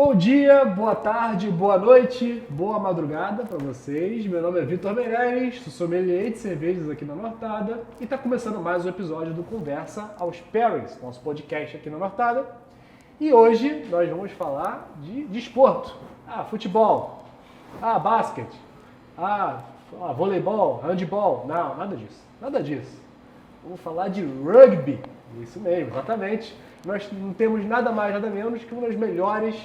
Bom dia, boa tarde, boa noite, boa madrugada para vocês. Meu nome é Vitor Meirelles, sou sommelier de cervejas aqui na Nortada e está começando mais um episódio do Conversa aos Pairings, nosso podcast aqui na Nortada. E hoje nós vamos falar de desporto. Futebol, basquete, voleibol, handebol. Não, nada disso. Vamos falar de rugby. Isso mesmo, exatamente. Nós não temos nada mais, nada menos que uma das melhores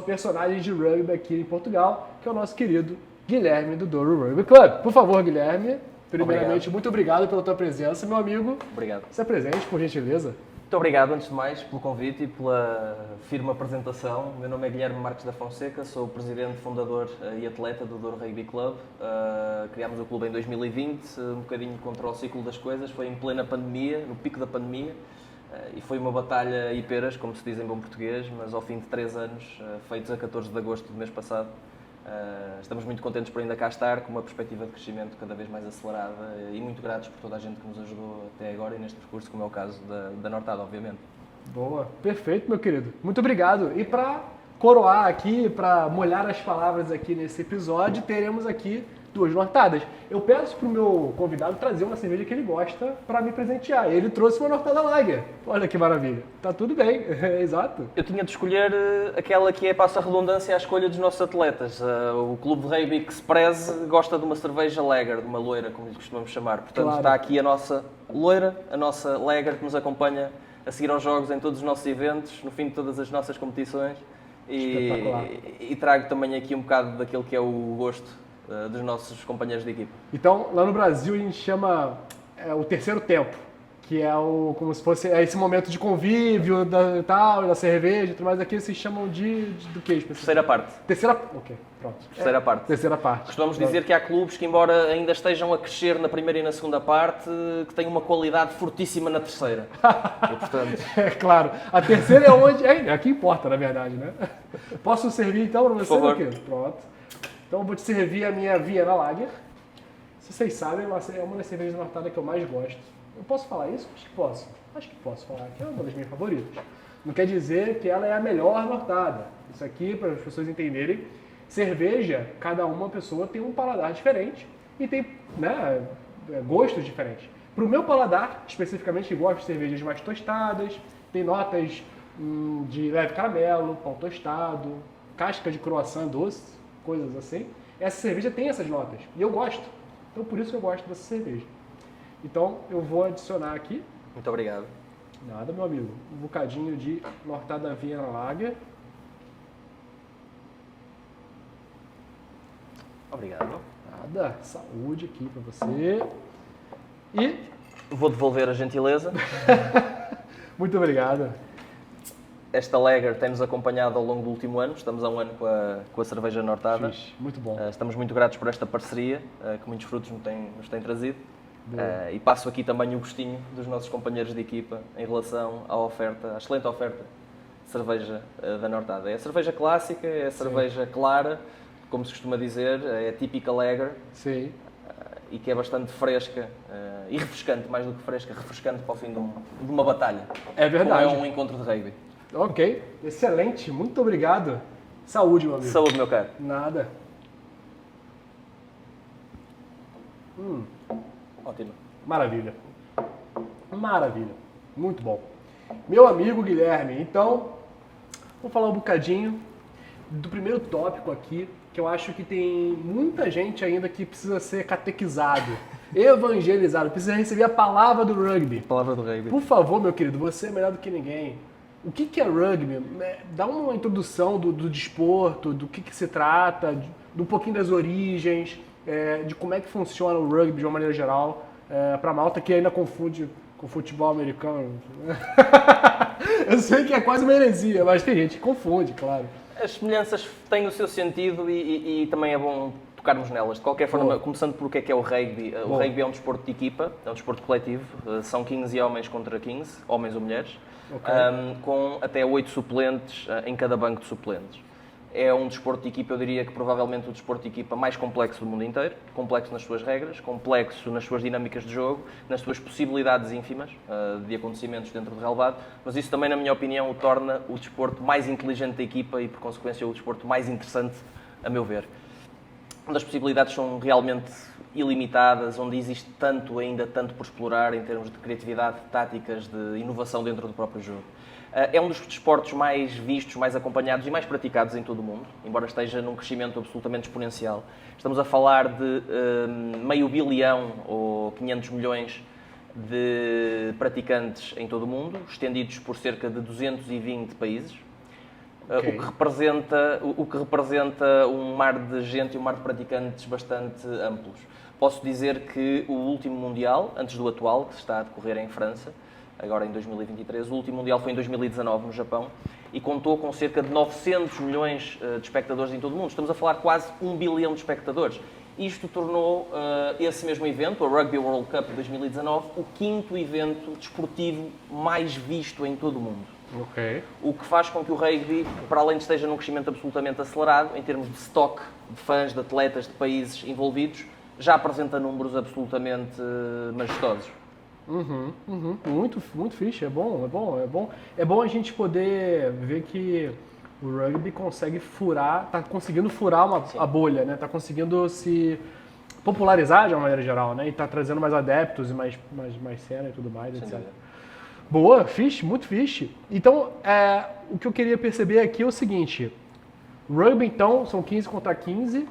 personagens de rugby aqui em Portugal, que é o nosso querido Guilherme do Douro Rugby Club. Por favor, Guilherme, primeiramente, muito obrigado pela tua presença, meu amigo. Obrigado. Se apresente, por gentileza. Muito obrigado, antes de mais, pelo convite e pela firme apresentação. Meu nome é Guilherme Marques da Fonseca, sou o presidente, fundador e atleta do Douro Rugby Club. Criámos o clube em 2020, um bocadinho contra o ciclo das coisas, foi em plena pandemia, no pico da pandemia. E foi uma batalha e peras, como se diz em bom português, mas ao fim de 3 anos, feitos a 14 de agosto do mês passado, estamos muito contentes por ainda cá estar, com uma perspectiva de crescimento cada vez mais acelerada e muito gratos por toda a gente que nos ajudou até agora e neste percurso, como é o caso da Nortada, obviamente. Boa, perfeito, meu querido. Muito obrigado. E para coroar aqui, para molhar as palavras aqui nesse episódio, teremos aqui 2 Nortadas. Eu peço pro meu convidado trazer uma cerveja que ele gosta para me presentear. Ele trouxe uma Nortada Lager. Olha que maravilha. Tá tudo bem, exato. Eu tinha de escolher aquela que é, passa a redundância, à escolha dos nossos atletas. O clube de rugby que se preze gosta de uma cerveja Lager, de uma loira, como lhe costumamos chamar. Portanto, claro. Está aqui a nossa loira, a nossa Lager, que nos acompanha a seguir aos jogos em todos os nossos eventos, no fim de todas as nossas competições. E trago também aqui um bocado daquilo que é o gosto dos nossos companheiros de equipa. Então, lá no Brasil a gente chama o terceiro tempo, que é como se fosse esse momento de convívio da cerveja e tudo mais. Aqui vocês chamam do que específico? Terceira parte. Ok, pronto. Terceira parte. Terceira parte. Costumamos dizer que há clubes que, embora ainda estejam a crescer na primeira e na segunda parte, que têm uma qualidade fortíssima na terceira. E, portanto... É claro. A terceira é onde... aqui importa, na verdade, né? Posso servir então para você? Por favor. Pronto. Então eu vou te servir a minha Viena Lager. Se vocês sabem, é uma das cervejas da Nortada que eu mais gosto. Eu posso falar isso? Acho que posso. Acho que posso falar que é uma das minhas favoritas. Não quer dizer que ela é a melhor Nortada. Isso aqui, para as pessoas entenderem, cerveja, cada uma pessoa tem um paladar diferente e tem gostos diferentes. Para o meu paladar, especificamente, eu gosto de cervejas mais tostadas, tem notas de leve caramelo, pão tostado, casca de croissant doce, coisas assim. Essa cerveja tem essas notas e eu gosto. Então por isso que eu gosto dessa cerveja. Então eu vou adicionar aqui. Muito obrigado. Nada, meu amigo. Um bocadinho de Nortada Viena Lager. Obrigado. Nada. Saúde aqui para você. E vou devolver a gentileza. muito obrigado. Esta Lager tem-nos acompanhado ao longo do último ano, estamos há um ano com a cerveja Nortada. Fixe, muito bom. Estamos muito gratos por esta parceria, que muitos frutos nos têm trazido. E passo aqui também o gostinho dos nossos companheiros de equipa em relação à excelente oferta de cerveja da Nortada. É a cerveja clássica, é a cerveja clara, como se costuma dizer, é a típica Lager. Sim. E que é bastante fresca e refrescante, mais do que fresca, refrescante para o fim de uma batalha. É verdade. Como é um encontro de rugby. Ok, excelente, muito obrigado. Saúde, meu amigo. Saúde, meu caro. Nada. Ótimo. Maravilha. Maravilha. Muito bom. Meu amigo Guilherme, então, vou falar um bocadinho do primeiro tópico aqui, que eu acho que tem muita gente ainda que precisa ser catequizado, evangelizado, precisa receber a palavra do rugby. Palavra do rugby. Por favor, meu querido, você é melhor do que ninguém. O que é rugby? Dá uma introdução do desporto, do que se trata, de um pouquinho das origens, de como é que funciona o rugby de uma maneira geral, para a malta que ainda confunde com futebol americano. Eu sei que é quase uma heresia, mas tem gente que confunde, claro. As semelhanças têm o seu sentido e também é bom tocarmos nelas. De qualquer forma, começando por o que é o rugby. O rugby é um desporto de equipa, é um desporto coletivo. São 15 homens contra 15, homens ou mulheres, com até 8 suplentes em cada banco de suplentes. É um desporto de equipa, eu diria que provavelmente o desporto de equipa mais complexo do mundo inteiro, complexo nas suas regras, complexo nas suas dinâmicas de jogo, nas suas possibilidades ínfimas de acontecimentos dentro do relevado, mas isso também, na minha opinião, o torna o desporto mais inteligente da equipa e, por consequência, o desporto mais interessante, a meu ver. Onde as possibilidades são realmente ilimitadas, onde existe tanto por explorar em termos de criatividade, de táticas, de inovação dentro do próprio jogo. É um dos desportos mais vistos, mais acompanhados e mais praticados em todo o mundo, embora esteja num crescimento absolutamente exponencial. Estamos a falar de meio bilhão ou 500 milhões de praticantes em todo o mundo, estendidos por cerca de 220 países, okay. o que representa um mar de gente e um mar de praticantes bastante amplos. Posso dizer que o último Mundial, antes do atual, que está a decorrer em França, agora em 2023. O último Mundial foi em 2019, no Japão, e contou com cerca de 900 milhões de espectadores em todo o mundo. Estamos a falar de quase 1 bilhão de espectadores. Isto tornou esse mesmo evento, o Rugby World Cup de 2019, o 5º evento desportivo mais visto em todo o mundo. Okay. O que faz com que o rugby, para além de esteja num crescimento absolutamente acelerado, em termos de stock de fãs, de atletas, de países envolvidos, já apresenta números absolutamente majestosos. Muito fixe, é bom a gente poder ver que o rugby consegue furar, tá conseguindo furar a bolha, né? Tá conseguindo se popularizar de uma maneira geral, né? E tá trazendo mais adeptos e mais cena e tudo mais, etc. Boa, fixe, muito fixe. Então, o que eu queria perceber aqui é o seguinte, rugby então são 15 contra 15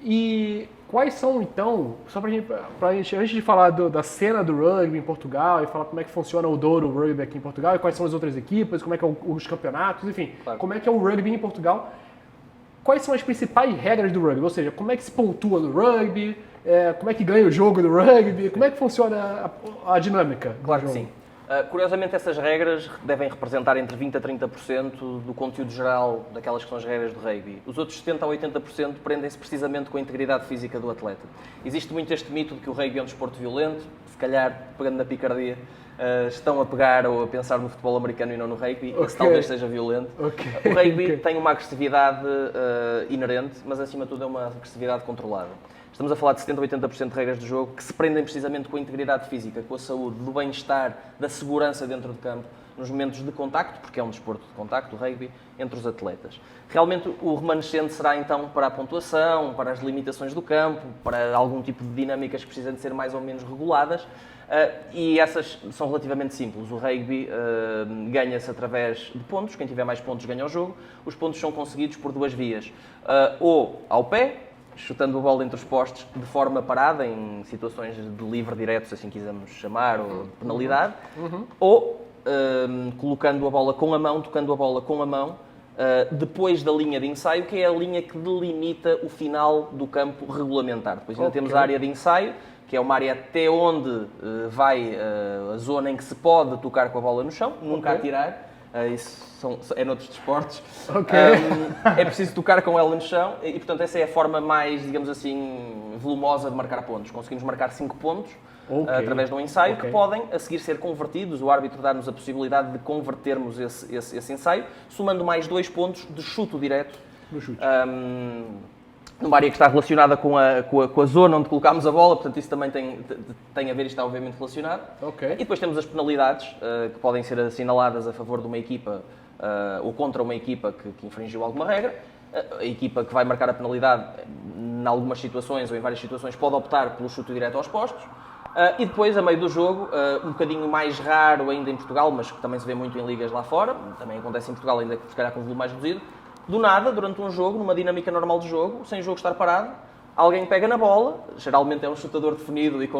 e quais são, então, só pra gente antes de falar da cena do rugby em Portugal e falar como é que funciona o Douro Rugby aqui em Portugal e quais são as outras equipes, como é que é os campeonatos, enfim, claro. Como é que é o rugby em Portugal, quais são as principais regras do rugby, ou seja, como é que se pontua no rugby, como é que ganha o jogo do rugby, como é que funciona a dinâmica? Claro que sim. Curiosamente, essas regras devem representar entre 20% a 30% do conteúdo geral daquelas que são as regras do rugby. Os outros 70% a 80% prendem-se precisamente com a integridade física do atleta. Existe muito este mito de que o rugby é um desporto violento, se calhar, pegando na picardia, estão a pegar ou a pensar no futebol americano e não no rugby, esse talvez seja violento. O rugby tem uma agressividade inerente, mas acima de tudo é uma agressividade controlada. Estamos a falar de 70% a 80% de regras de jogo que se prendem precisamente com a integridade física, com a saúde, do bem-estar, da segurança dentro de campo, nos momentos de contacto, porque é um desporto de contacto, o rugby, entre os atletas. Realmente o remanescente será então para a pontuação, para as limitações do campo, para algum tipo de dinâmicas que precisam de ser mais ou menos reguladas, e essas são relativamente simples. O rugby ganha-se através de pontos, quem tiver mais pontos ganha o jogo. Os pontos são conseguidos por duas vias, ou ao pé, chutando a bola entre os postes de forma parada, em situações de livre direto, se assim quisermos chamar, ou de penalidade, ou colocando a bola com a mão, tocando a bola com a mão, depois da linha de ensaio, que é a linha que delimita o final do campo regulamentar. Depois ainda temos a área de ensaio, que é uma área até onde vai a zona em que se pode tocar com a bola no chão, nunca atirar. Isso é noutros desportos. É preciso tocar com ela no chão e, portanto, essa é a forma mais, digamos assim, volumosa de marcar pontos. Conseguimos marcar 5 pontos através de um ensaio que podem, a seguir, ser convertidos. O árbitro dá-nos a possibilidade de convertermos esse ensaio, somando mais 2 pontos de chuto direto. No chute. Numa área que está relacionada com a zona onde colocámos a bola, portanto isso também tem a ver e está obviamente relacionado. E depois temos as penalidades, que podem ser assinaladas a favor de uma equipa ou contra uma equipa que infringiu alguma regra. A equipa que vai marcar a penalidade, em algumas situações ou em várias situações, pode optar pelo chute direto aos postos. E depois, a meio do jogo, um bocadinho mais raro ainda em Portugal, mas que também se vê muito em ligas lá fora, também acontece em Portugal, ainda que se calhar com um volume mais reduzido, do nada, durante um jogo, numa dinâmica normal de jogo, sem o jogo estar parado, alguém pega na bola, geralmente é um chutador definido e com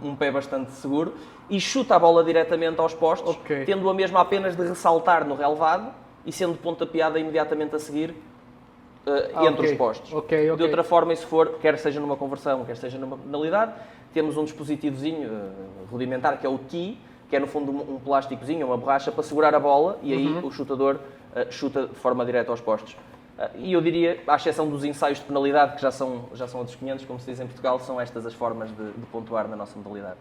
um pé bastante seguro, e chuta a bola diretamente aos postos, tendo a mesma apenas de ressaltar no relevado e sendo pontapeada imediatamente a seguir entre os postos. De outra forma, e se for, quer seja numa conversão, quer seja numa penalidade, temos um dispositivozinho rudimentar, que é o tee, que é no fundo um plásticozinho, uma borracha, para segurar a bola, e aí o chutador chuta de forma direta aos postos. E eu diria, à exceção dos ensaios de penalidade, que já são outros 500, como se diz em Portugal, são estas as formas de pontuar na nossa modalidade.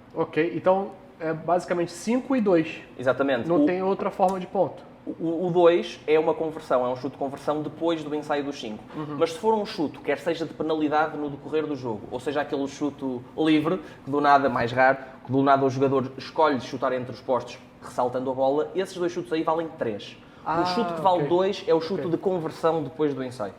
Então é basicamente 5 e 2. Exatamente. Não tem outra forma de ponto. O 2 é uma conversão, é um chute de conversão depois do ensaio dos 5. Mas se for um chute, quer seja de penalidade no decorrer do jogo, ou seja aquele chute livre, que do nada, mais raro, que do nada o jogador escolhe chutar entre os postos, ressaltando a bola, esses 2 chutes aí valem 3. O chute que vale 2 é o chute de conversão depois do ensaio.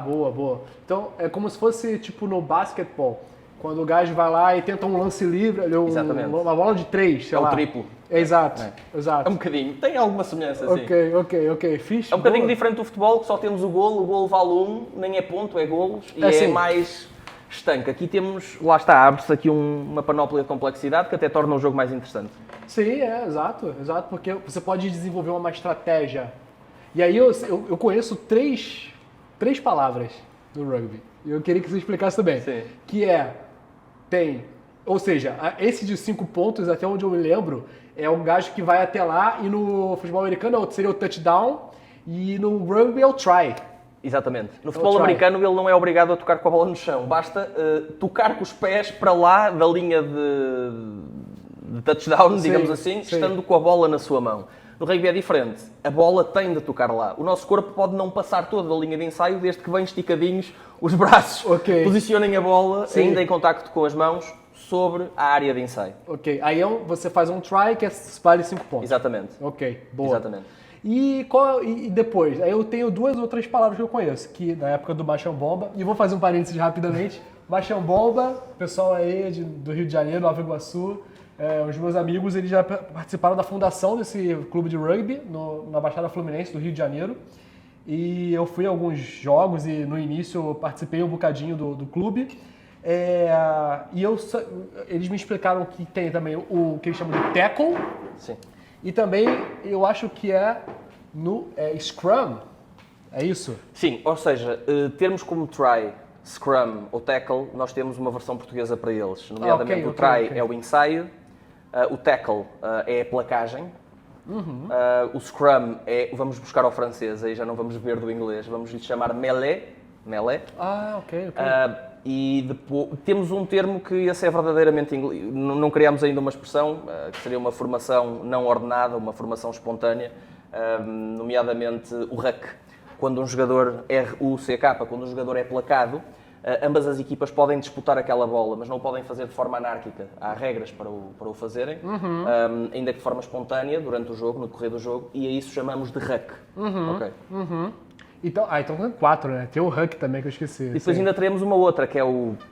Boa. Então, é como se fosse, tipo, no basquetebol. Quando o gajo vai lá e tenta um lance livre, uma bola de 3, sei lá. É o triplo. Exato. É um bocadinho. Tem alguma semelhança, assim. Ok. Fixe. É um bocadinho diferente do futebol, que só temos o golo vale 1, nem é ponto, é golos, e é mais estanque. Aqui temos, lá está, abre-se aqui uma panóplia de complexidade que até torna o jogo mais interessante. Sim, exato, porque você pode desenvolver uma estratégia. E aí eu conheço três palavras do rugby, e eu queria que você explicasse também. Sim. Que ou seja, esse de 5 pontos, até onde eu me lembro, é um gajo que vai até lá, e no futebol americano seria o touchdown, e no rugby é o try. Exatamente. No futebol americano ele não é obrigado a tocar com a bola no chão, basta tocar com os pés para lá da linha de touchdown, digamos assim, estando com a bola na sua mão. No rugby é diferente. A bola tem de tocar lá. O nosso corpo pode não passar toda a linha de ensaio, desde que bem esticadinhos os braços posicionem a bola, ainda em contacto com as mãos, sobre a área de ensaio. Ok. Aí você faz um try que vale 5 pontos. Exatamente. Ok, boa. Exatamente. E depois? Aí eu tenho 2 ou 3 palavras que eu conheço, que na época do Baixão Bomba, e vou fazer um parênteses rapidamente. Baixão Bomba, pessoal aí do Rio de Janeiro, Nova Iguaçu, os meus amigos, eles já participaram da fundação desse clube de rugby na Baixada Fluminense do Rio de Janeiro. E eu fui a alguns jogos e no início eu participei um bocadinho do clube. Eles me explicaram que tem também o que eles chamam de tackle. Sim. E também eu acho que scrum. É isso? Sim, ou seja, termos como try, scrum ou tackle, nós temos uma versão portuguesa para eles. Nomeadamente o try é o ensaio, o tackle é a placagem, o scrum é, vamos buscar ao francês, aí já não vamos beber do inglês, vamos lhe chamar mêlée. Ok. E depois, temos um termo que esse é verdadeiramente inglês. Não criámos ainda uma expressão, que seria uma formação não ordenada, uma formação espontânea, nomeadamente o ruck. Quando um jogador RUCK, quando um jogador é placado, ambas as equipas podem disputar aquela bola, mas não o podem fazer de forma anárquica. Há regras para o fazerem, ainda que de forma espontânea, durante o jogo, no decorrer do jogo, e a isso chamamos de ruck. Okay? Então tem 4, né? Tem o huck também que eu esqueci. E depois ainda teremos uma outra, que é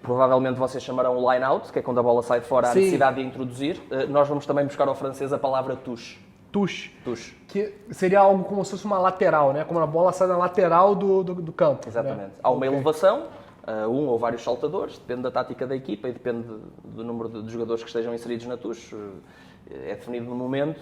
provavelmente vocês chamarão o line-out, que é quando a bola sai de fora, há necessidade de introduzir. Nós vamos também buscar ao francês a palavra touche. Touche. Que seria algo como se fosse uma lateral, né? Como a bola sai na lateral do campo. Exatamente. Né? Há uma elevação, um ou vários saltadores, depende da tática da equipa e depende do número de jogadores que estejam inseridos na touche. É definido no momento.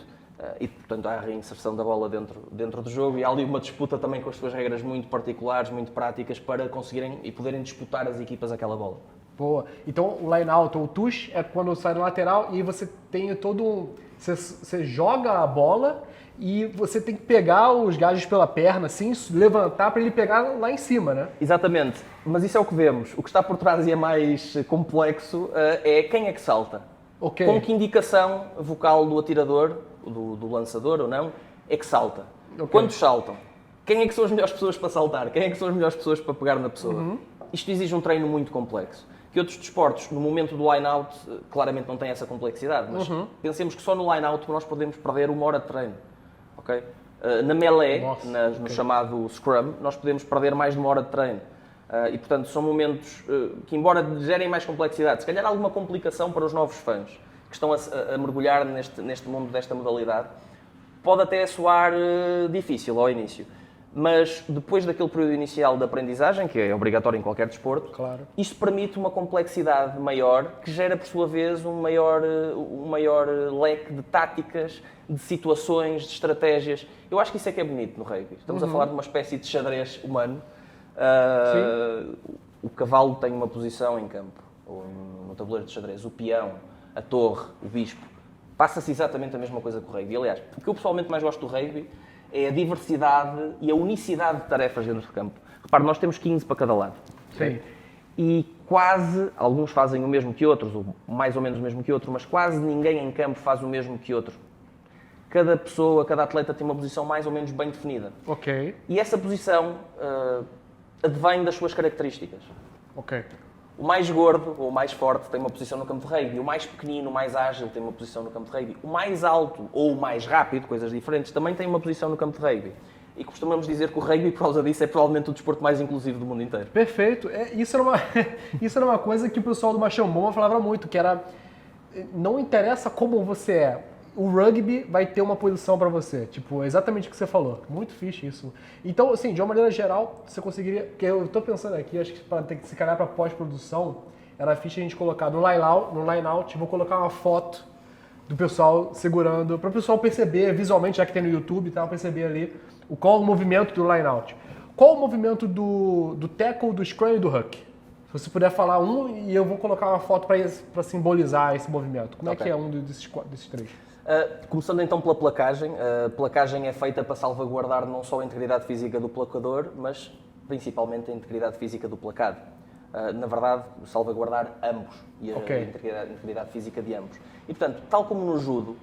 E, portanto, há a reinserção da bola dentro do jogo e há ali uma disputa também com as suas regras muito particulares, muito práticas, para conseguirem e poderem disputar as equipas aquela bola. Boa. Então, o line-out ou touche é quando sai na lateral e você tem Você joga a bola e você tem que pegar os gajos pela perna, assim, levantar para ele pegar lá em cima, né? Exatamente. Mas isso é o que vemos. O que está por trás e é mais complexo é quem é que salta. Okay. Com que indicação vocal do atirador, do lançador ou não, é que salta. Okay. Quantos saltam? Quem é que são as melhores pessoas para saltar? Quem é que são as melhores pessoas para pegar na pessoa? Isto exige um treino muito complexo. Que outros desportos, no momento do line-out, claramente não têm essa complexidade, mas pensemos que só no line-out nós podemos perder 1 hora de treino. Okay? Na melee, no chamado scrum, nós podemos perder mais de 1 hora de treino. E, portanto, são momentos que, embora gerem mais complexidade, se calhar alguma complicação para os novos fãs que estão a mergulhar neste mundo desta modalidade, pode até soar difícil ao início. Mas depois daquele período inicial de aprendizagem, que é obrigatório em qualquer desporto, claro, isto permite uma complexidade maior, que gera, por sua vez, um maior leque de táticas, de situações, de estratégias. Eu acho que isso é que é bonito no rugby. Estamos a falar de uma espécie de xadrez humano. O cavalo tem uma posição em campo, ou no tabuleiro de xadrez. O peão, a torre, o bispo. Passa-se exatamente a mesma coisa com o rugby. Aliás, o que eu pessoalmente mais gosto do rugby é a diversidade e a unicidade de tarefas dentro do campo. Repare, nós temos 15 para cada lado. Sim. E quase, alguns fazem o mesmo que outros, ou mais ou menos o mesmo que outro, mas quase ninguém em campo faz o mesmo que outro. cada pessoa, cada atleta tem uma posição mais ou menos bem definida. Ok. E essa posição advém das suas características. Ok. O mais gordo ou o mais forte tem uma posição no campo de rugby. O mais pequenino, o mais ágil tem uma posição no campo de rugby. O mais alto ou o mais rápido, coisas diferentes, também tem uma posição no campo de rugby. E costumamos dizer que o rugby, por causa disso, é provavelmente o desporto mais inclusivo do mundo inteiro. Perfeito. Isso era uma coisa que o pessoal do Machão Bomba falava muito, que era, não interessa como você é, o rugby vai ter uma posição para você. Tipo, exatamente o que você falou. Muito fixe isso. Então, assim, de uma maneira geral, você conseguiria... Que eu tô pensando aqui, acho que para ter que se calhar para pós-produção, era fixe a gente colocar no line-out, vou colocar uma foto do pessoal segurando, para o pessoal perceber visualmente, já que tem no YouTube, tá? Perceber ali qual o movimento do line-out. Qual o movimento do tackle, do scrum e do huck? Se você puder falar um, e eu vou colocar uma foto para simbolizar esse movimento. Como é que é um desses três? Começando então pela placagem. A placagem é feita para salvaguardar não só a integridade física do placador, mas principalmente a integridade física do placado. Na verdade, salvaguardar ambos e a integridade física de ambos. E portanto, tal como no judo,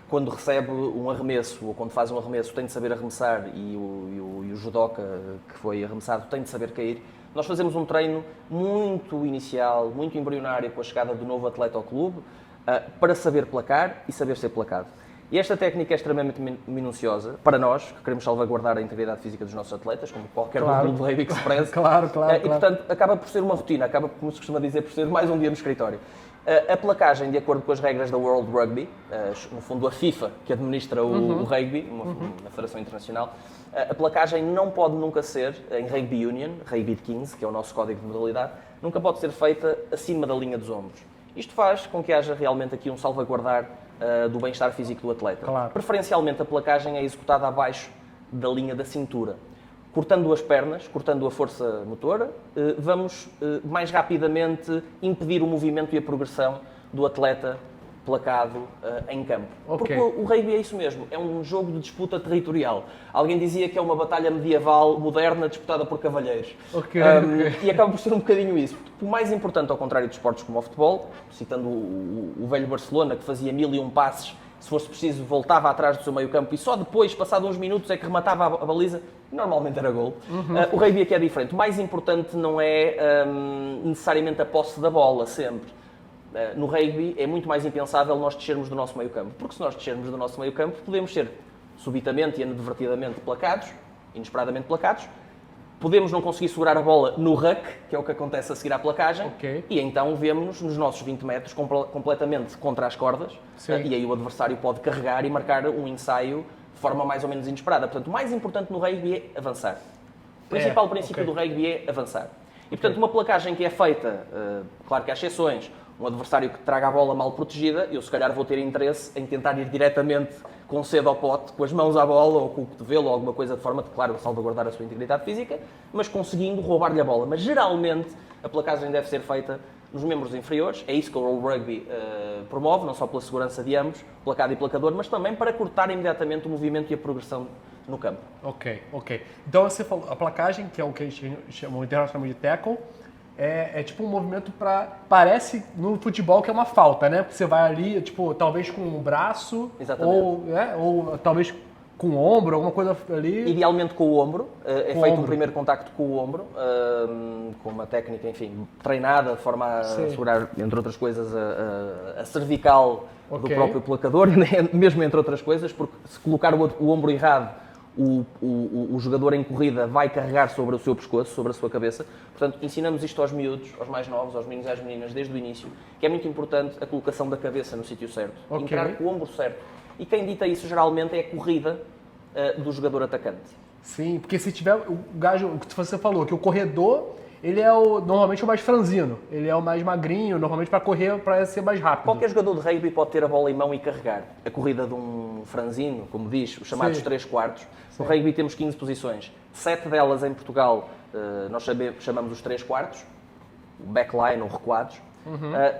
quando recebe um arremesso ou quando faz um arremesso tem de saber arremessar e o judoca que foi arremessado tem de saber cair, nós fazemos um treino muito inicial, muito embrionário com a chegada do novo atleta ao clube, para saber placar e saber ser placado. E esta técnica é extremamente minuciosa para nós, que queremos salvaguardar a integridade física dos nossos atletas, como qualquer clube de rugby que se preze. Claro. E, portanto, acaba por ser uma rotina, acaba, como se costuma dizer, por ser mais um dia no escritório. A placagem, de acordo com as regras da World Rugby, no fundo a FIFA, que administra o rugby, uma federação internacional, a placagem não pode nunca ser, em Rugby Union, Rugby de 15, que é o nosso código de modalidade, nunca pode ser feita acima da linha dos ombros. Isto faz com que haja realmente aqui um salvaguardar do bem-estar físico do atleta. Claro. Preferencialmente, a placagem é executada abaixo da linha da cintura. Cortando as pernas, cortando a força motora, vamos mais rapidamente impedir o movimento e a progressão do atleta placado em campo. Okay. Porque o rugby é isso mesmo, é um jogo de disputa territorial. Alguém dizia que é uma batalha medieval moderna disputada por cavalheiros. E acaba por ser um bocadinho isso. O mais importante, ao contrário de esportes como o futebol, citando o velho Barcelona, que fazia 1001 passes, se fosse preciso voltava atrás do seu meio campo e só depois, passado uns minutos, é que rematava a baliza, normalmente era gol. O rugby aqui é diferente. O mais importante não é necessariamente a posse da bola, sempre. No rugby é muito mais impensável nós descermos do nosso meio campo, porque se nós descermos do nosso meio campo podemos ser subitamente e inadvertidamente placados, inesperadamente placados, podemos não conseguir segurar a bola no ruck, que é o que acontece a seguir à placagem, e então vemos-nos nos nossos 20 metros completamente contra as cordas, e aí o adversário pode carregar e marcar um ensaio de forma mais ou menos inesperada. Portanto, o mais importante no rugby é avançar. O principal princípio do rugby é avançar. E portanto, uma placagem que é feita, claro que há exceções, um adversário que traga a bola mal protegida, eu se calhar vou ter interesse em tentar ir diretamente com sede ao pote, com as mãos à bola ou com o cotovelo ou alguma coisa de forma de, claro, salvaguardar a sua integridade física, mas conseguindo roubar-lhe a bola. Mas geralmente a placagem deve ser feita nos membros inferiores, é isso que o World Rugby promove, não só pela segurança de ambos, placado e placador, mas também para cortar imediatamente o movimento e a progressão no campo. Ok. Então você falou, a placagem, que é o que a gente chama internacionalmente de tackle, é tipo um movimento parece no futebol que é uma falta, né? Porque você vai ali, tipo, talvez com o braço, ou talvez com o ombro, alguma coisa ali. Idealmente com o ombro, feito um primeiro contacto com o ombro, com uma técnica, enfim, treinada, de forma a segurar, entre outras coisas, a cervical do próprio placador, mesmo entre outras coisas, porque se colocar o ombro errado, o jogador em corrida vai carregar sobre o seu pescoço, sobre a sua cabeça. Portanto, ensinamos isto aos miúdos, aos mais novos, aos meninos e às meninas, desde o início, que é muito importante a colocação da cabeça no sítio certo. Entrar com o ombro certo. E quem dita isso, geralmente, é a corrida do jogador atacante. Sim, porque se tiver o gajo, o que você falou, que o corredor, ele é normalmente o mais franzino, ele é o mais magrinho, normalmente para correr, para ser mais rápido. Qualquer jogador de rugby pode ter a bola em mão e carregar. A corrida de um franzino, como diz, os chamados 3/4. No rugby temos 15 posições. 7 delas em Portugal nós chamamos os 3/4, o backline ou recuados.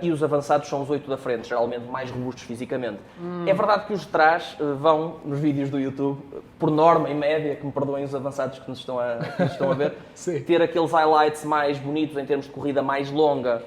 E os avançados são os 8 da frente, geralmente mais robustos fisicamente. É verdade que os de trás vão, nos vídeos do YouTube, por norma, em média, que me perdoem os avançados que nos estão a ver, ter aqueles highlights mais bonitos em termos de corrida mais longa,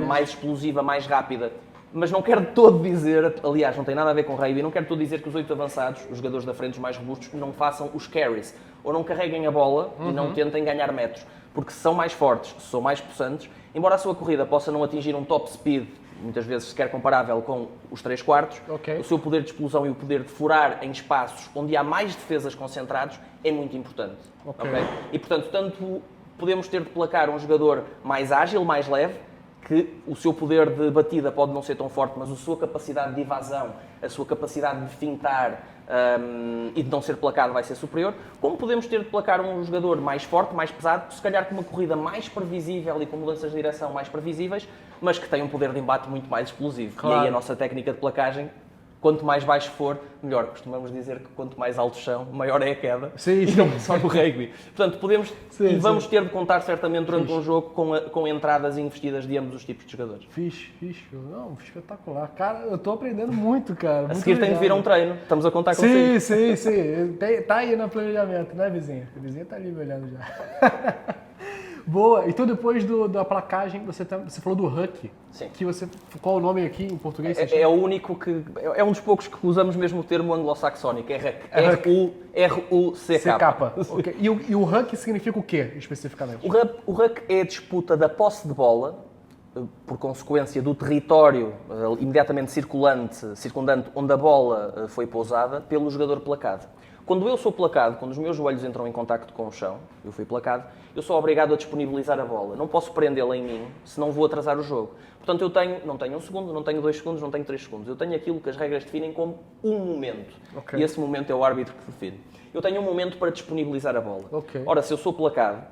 mais explosiva, mais rápida, Mas não quero todo dizer, aliás, não tem nada a ver com rugby, não quero todo dizer que os 8 avançados, os jogadores da frente, os mais robustos, não façam os carries, ou não carreguem a bola e não tentem ganhar metros, porque se são mais fortes, se são mais possantes, embora a sua corrida possa não atingir um top speed, muitas vezes sequer comparável com os 3/4, o seu poder de explosão e o poder de furar em espaços onde há mais defesas concentrados é muito importante. Okay? E, portanto, tanto podemos ter de placar um jogador mais ágil, mais leve, que o seu poder de batida pode não ser tão forte, mas a sua capacidade de evasão, a sua capacidade de fintar e de não ser placado vai ser superior, como podemos ter de placar um jogador mais forte, mais pesado, se calhar com uma corrida mais previsível e com mudanças de direção mais previsíveis, mas que tem um poder de embate muito mais explosivo. Claro. E aí a nossa técnica de placagem, quanto mais baixo for, melhor. Costumamos dizer que quanto mais alto são, maior é a queda. Sim. E não só no rugby. Portanto, podemos e vamos ter de contar certamente durante um jogo com entradas investidas de ambos os tipos de jogadores. Fixe. Não, espetacular. Cara, eu tô aprendendo muito, cara. A seguir tem de vir a um treino. Estamos a contar consigo. Sim. Tá aí no planejamento, né, vizinho? O vizinho tá ali me olhando já. Boa. Então, depois da placagem, você falou do huck. Sim. Que qual o nome aqui em português? É o único que... É um dos poucos que usamos mesmo o termo anglo-saxónico. É huck. R-U-C-K. Okay. E o huck significa o quê, especificamente? O huck é a disputa da posse de bola, por consequência do território imediatamente circundante onde a bola foi pousada, pelo jogador placado. Quando eu sou placado, quando os meus joelhos entram em contacto com o chão, eu fui placado, eu sou obrigado a disponibilizar a bola. Não posso prendê-la em mim, senão vou atrasar o jogo. Portanto, não tenho 1 segundo, não tenho 2 segundos, não tenho 3 segundos. Eu tenho aquilo que as regras definem como um momento. Okay. E esse momento é o árbitro que define. Eu tenho um momento para disponibilizar a bola. Okay. Ora, se eu sou placado,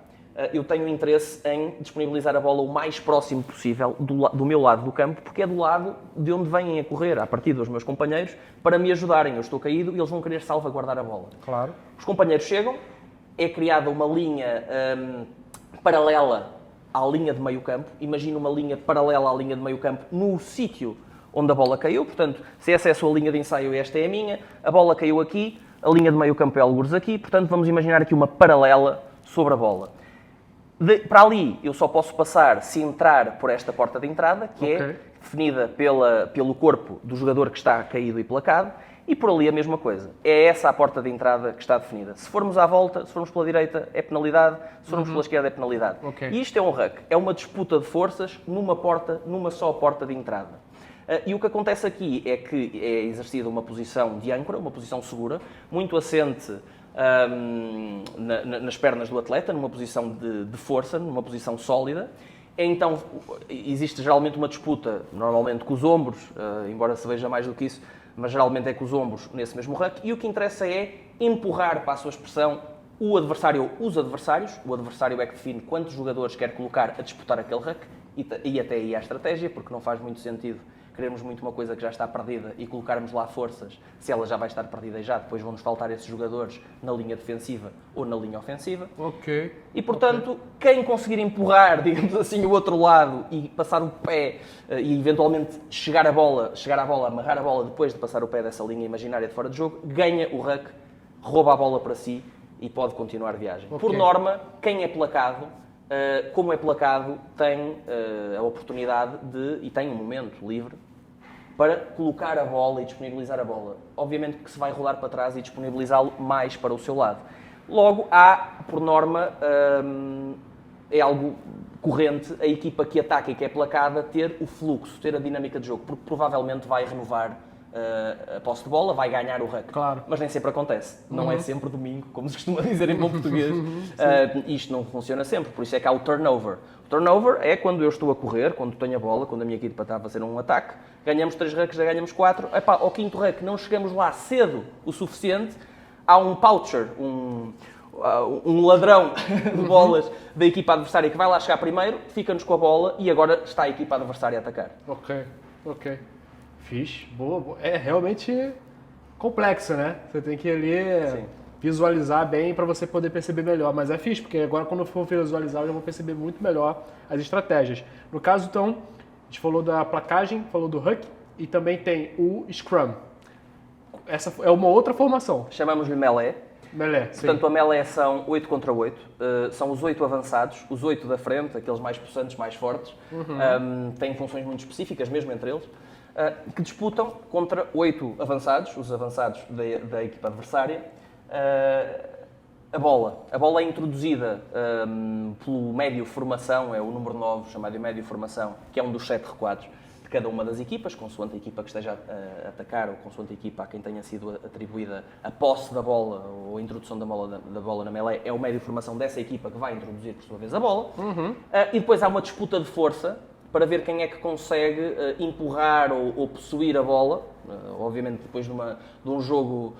eu tenho interesse em disponibilizar a bola o mais próximo possível do meu lado do campo, porque é do lado de onde vêm a correr, a partir dos meus companheiros, para me ajudarem. Eu estou caído e eles vão querer salvaguardar a bola. Claro. Os companheiros chegam, é criada uma linha paralela à linha de meio campo. Imagina uma linha paralela à linha de meio campo no sítio onde a bola caiu. Portanto, se essa é a sua linha de ensaio, esta é a minha. A bola caiu aqui, a linha de meio campo é algures aqui. Portanto, vamos imaginar aqui uma paralela sobre a bola. Para ali, eu só posso passar se entrar por esta porta de entrada, que é definida pelo corpo do jogador que está caído e placado, e por ali a mesma coisa. É essa a porta de entrada que está definida. Se formos à volta, se formos pela direita, é penalidade, se formos pela esquerda, é penalidade. E isto é um huck, é uma disputa de forças numa só porta de entrada. E o que acontece aqui é que é exercida uma posição de âncora, uma posição segura, muito assente nas pernas do atleta, numa posição de força, numa posição sólida. Então, existe geralmente uma disputa, normalmente com os ombros, embora se veja mais do que isso, mas geralmente é com os ombros nesse mesmo huck, e o que interessa é empurrar para a sua expressão o adversário ou os adversários. O adversário é que define quantos jogadores quer colocar a disputar aquele huck, e até aí a estratégia, porque não faz muito sentido queremos muito uma coisa que já está perdida e colocarmos lá forças, se ela já vai estar perdida e já, depois vão-nos faltar esses jogadores na linha defensiva ou na linha ofensiva. E, portanto, quem conseguir empurrar, digamos assim, o outro lado e passar o pé e, eventualmente, chegar à bola, amarrar a bola depois de passar o pé dessa linha imaginária de fora de jogo, ganha o huck, rouba a bola para si e pode continuar a viagem. Por norma, quem é placado, como é placado, tem a oportunidade e tem um momento livre para colocar a bola e disponibilizar a bola. Obviamente que se vai rolar para trás e disponibilizá-lo mais para o seu lado. Logo, por norma, é algo corrente a equipa que ataca e que é placada ter o fluxo, ter a dinâmica de jogo, porque provavelmente vai renovar a posse de bola, vai ganhar o huck. Claro. Mas nem sempre acontece. Não é sempre domingo, como se costuma dizer em bom português. Isto não funciona sempre, por isso é que há o turnover. O turnover é quando eu estou a correr, quando tenho a bola, quando a minha equipa está a fazer um ataque, ganhamos 3 hucks, já ganhamos 4. Ao quinto huck não chegamos lá cedo o suficiente, há um poacher, um ladrão de bolas da equipa adversária que vai lá chegar primeiro, fica-nos com a bola e agora está a equipa adversária a atacar. Ok. Fixe, boa. É realmente complexo, né? Você tem que ali visualizar bem para você poder perceber melhor. Mas é fixe, porque agora quando eu for visualizar eu já vou perceber muito melhor as estratégias. No caso, então, a gente falou da placagem, falou do huck e também tem o scrum. Essa é uma outra formação. Chamamos-lhe melee. Melé, sim. Portanto, a Melé são 8 contra 8. São os 8 avançados, os 8 da frente, aqueles mais possantes, mais fortes. Têm funções muito específicas, mesmo entre eles, que disputam contra 8 avançados, os avançados da equipa adversária. A bola é introduzida pelo médio formação, é o número 9, chamado de médio formação, que é um dos 7 recuados de cada uma das equipas, consoante a equipa que esteja a atacar ou consoante a equipa a quem tenha sido atribuída a posse da bola ou a introdução da bola na Melé, é o médio formação dessa equipa que vai introduzir, por sua vez, a bola. E depois há uma disputa de força para ver quem é que consegue empurrar ou possuir a bola, obviamente depois de um jogo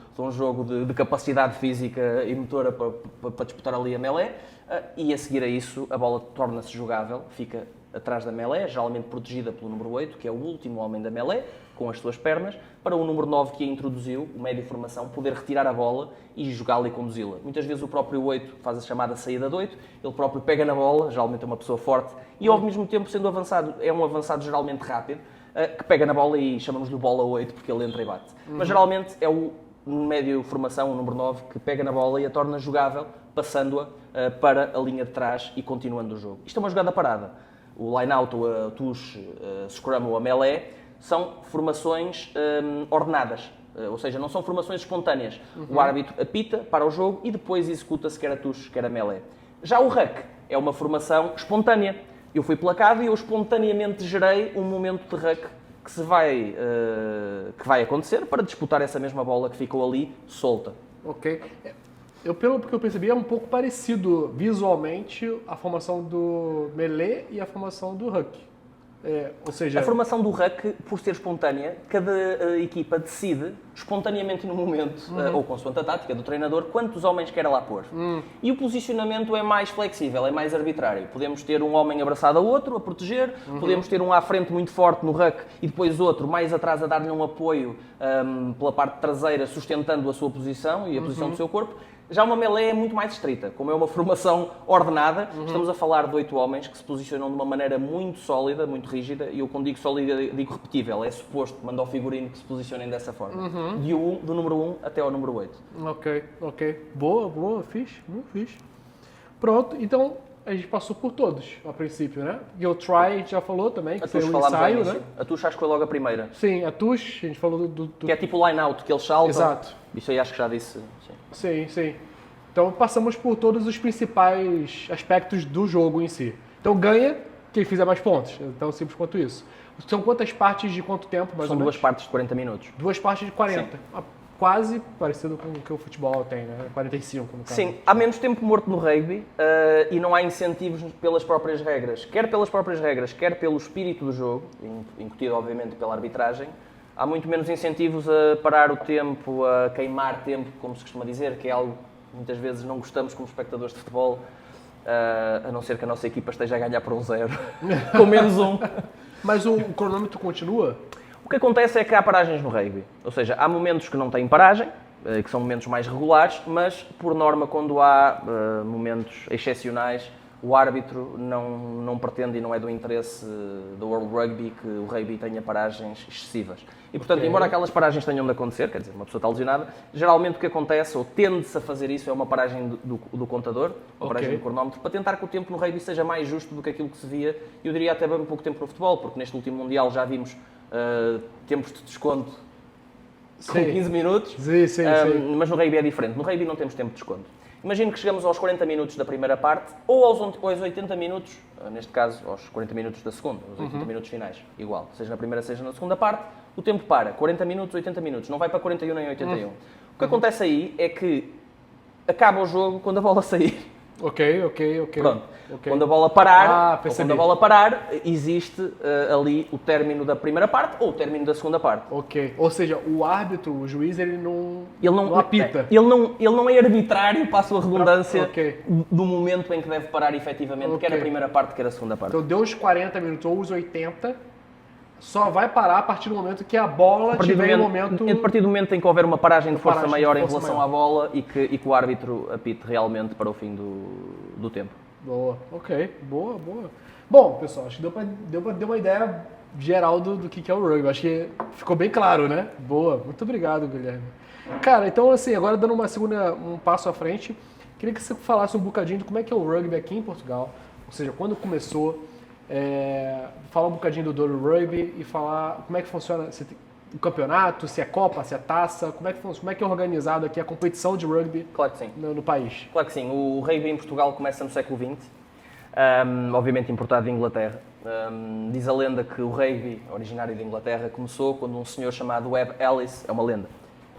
de capacidade física e motora para disputar ali a Melé, e a seguir a isso a bola torna-se jogável, fica atrás da Melé, geralmente protegida pelo número 8, que é o último homem da Melé, com as suas pernas, para o número 9 que a introduziu, o médio formação, poder retirar a bola e jogá-la e conduzi-la. Muitas vezes o próprio 8 faz a chamada saída de 8, ele próprio pega na bola, geralmente é uma pessoa forte, e ao mesmo tempo, sendo avançado, é um avançado geralmente rápido, que pega na bola e chamamos-lhe bola 8, porque ele entra e bate. Mas geralmente é o médio formação, o número 9, que pega na bola e a torna jogável, passando-a para a linha de trás e continuando o jogo. Isto é uma jogada parada. O line-out, ou a touche, scrum ou a Melé, são formações ordenadas, ou seja, não são formações espontâneas. O árbitro apita para o jogo e depois executa-se quer a touche, quer a Melé. Já o ruck é uma formação espontânea. Eu fui placado e eu espontaneamente gerei um momento de ruck que vai acontecer para disputar essa mesma bola que ficou ali solta. Ok. Pelo que eu percebi, é um pouco parecido visualmente a formação do Melé e a formação do ruck. Ou seja... A formação do ruck, por ser espontânea, cada equipa decide, espontaneamente no momento, ou consoante a tática do treinador, quantos homens quer lá pôr. E o posicionamento é mais flexível, é mais arbitrário. Podemos ter um homem abraçado a outro, a proteger, podemos ter um à frente muito forte no ruck e depois outro mais atrás a dar-lhe um apoio pela parte traseira, sustentando a sua posição e a posição do seu corpo. Já uma Melé é muito mais estrita, como é uma formação ordenada, estamos a falar de 8 homens que se posicionam de uma maneira muito sólida, muito rígida, e eu quando digo sólida digo repetível, é suposto, manda ao figurino que se posicionem dessa forma, do número 1 até ao número 8. Ok. Boa, fixe, muito fixe. Pronto, então a gente passou por todos, a princípio, né? E o try, a gente já falou também, que foi o ensaio, né? A touche acho que foi logo a primeira. Sim, a touche, a gente falou do... Que é tipo o line-out, que eles saltam. Exato. Isso aí acho que já disse. Sim. Então passamos por todos os principais aspectos do jogo em si. Então ganha quem fizer mais pontos, tão simples quanto isso. São quantas partes de quanto tempo, mais ou menos? São 2 partes de 40 minutos. 2 partes de 40. Quase parecido com o que o futebol tem, né? 45 no caso. Sim, há menos tempo morto no rugby e não há incentivos pelas próprias regras. Quer pelas próprias regras, quer pelo espírito do jogo, incutido obviamente pela arbitragem, há muito menos incentivos a parar o tempo, a queimar tempo, como se costuma dizer, que é algo que muitas vezes não gostamos como espectadores de futebol, a não ser que a nossa equipa esteja a ganhar por 1-0, com menos 1. Mas o cronômetro continua? O que acontece é que há paragens no rugby, ou seja, há momentos que não têm paragem, que são momentos mais regulares, mas por norma quando há momentos excepcionais, o árbitro não pretende e não é do interesse do World Rugby que o rugby tenha paragens excessivas. E portanto, embora aquelas paragens tenham de acontecer, quer dizer, uma pessoa está lesionada, geralmente o que acontece, ou tende-se a fazer isso, é uma paragem do contador, uma paragem do cronómetro, para tentar que o tempo no rugby seja mais justo do que aquilo que se via, eu diria até bem pouco tempo no futebol, porque neste último Mundial já vimos tempos de desconto com 15 minutos, Sim. mas no rugby é diferente. No rugby não temos tempo de desconto. Imagino que chegamos aos 40 minutos da primeira parte ou aos 80 minutos, neste caso aos 40 minutos da segunda, aos 80 minutos finais, igual, seja na primeira, seja na segunda parte, o tempo para, 40 minutos, 80 minutos, não vai para 41 nem 81. O que acontece aí é que acaba o jogo quando a bola sair. Ok. Pronto. Quando a bola parar, existe ali o término da primeira parte ou o término da segunda parte. Ok. Ou seja, o árbitro, o juiz, ele não apita. Ele não é arbitrário, passo a redundância, Ok. do momento em que deve parar efetivamente, quer a primeira parte, quer a segunda parte. Então deu os 40 minutos ou os 80, só vai parar a partir do momento que a bola tiver em momento... A partir do momento em que houver uma paragem de força maior em relação maior. à bola e que o árbitro apite realmente para o fim do tempo. Boa, ok. Boa. Bom, pessoal, acho que deu uma ideia geral do que é o rugby. Acho que ficou bem claro, né? Boa, muito obrigado, Guilherme. Cara, então assim, agora dando um passo à frente, queria que você falasse um bocadinho de como é que é o rugby aqui em Portugal, ou seja, quando começou, falar um bocadinho do Douro Rugby e falar como é que funciona o campeonato, se é Copa, se é taça, como é que é organizado aqui a competição de rugby Claro que sim. no país. Claro que sim. O rugby em Portugal começa no século XX, obviamente importado de Inglaterra. Diz a lenda que o rugby, originário de Inglaterra, começou quando um senhor chamado Webb Ellis, é uma lenda,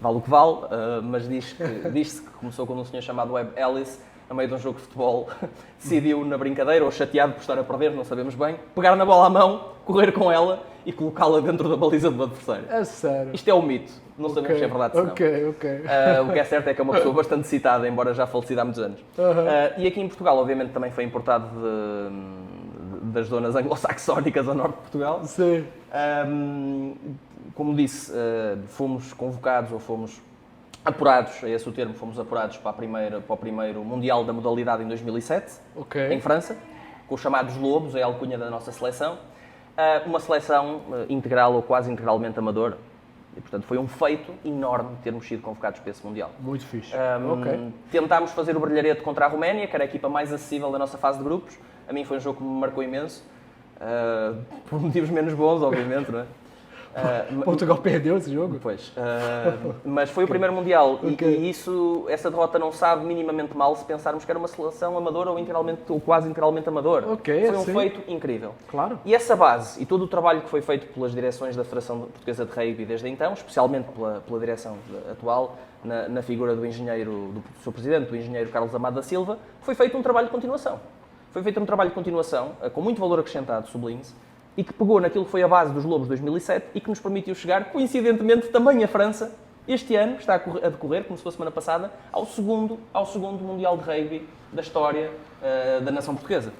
vale o que vale, mas diz-se que começou quando um senhor chamado Webb Ellis, a meio de um jogo de futebol, decidiu na brincadeira, ou chateado por estar a perder, não sabemos bem, pegar na bola à mão, correr com ela e colocá-la dentro da baliza do adversário. É sério? Isto é um mito, não sabemos se é verdade ou não. Ok. O que é certo é que é uma pessoa bastante citada, embora já falecida há muitos anos. E aqui em Portugal, obviamente, também foi importado das zonas anglo-saxónicas a norte de Portugal. Sim. Como disse, fomos convocados ou fomos apurados, é esse o termo, fomos apurados para o primeiro Mundial da modalidade em 2007, em França, com os chamados Lobos, é a alcunha da nossa seleção. Uma seleção integral ou quase integralmente amadora. E, portanto, foi um feito enorme termos sido convocados para esse Mundial. Muito fixe. Tentámos fazer o brilharete contra a Roménia, que era a equipa mais acessível da nossa fase de grupos. A mim foi um jogo que me marcou imenso, por motivos menos bons, obviamente, não é? Portugal perdeu esse jogo? Pois. Mas foi o primeiro Mundial e essa derrota não sabe minimamente mal se pensarmos que era uma seleção amadora ou quase integralmente amadora. Foi um feito incrível. Claro. E essa base e todo o trabalho que foi feito pelas direções da Federação Portuguesa de Rugby desde então, especialmente pela direção atual, na figura do seu presidente, do engenheiro Carlos Amado da Silva, foi feito um trabalho de continuação. Foi feito um trabalho de continuação, com muito valor acrescentado, sublinhe-se, e que pegou naquilo que foi a base dos Lobos 2007 e que nos permitiu chegar, coincidentemente, também à França, este ano, que está a decorrer, como se fosse semana passada, ao segundo Mundial de Rugby da história da nação portuguesa.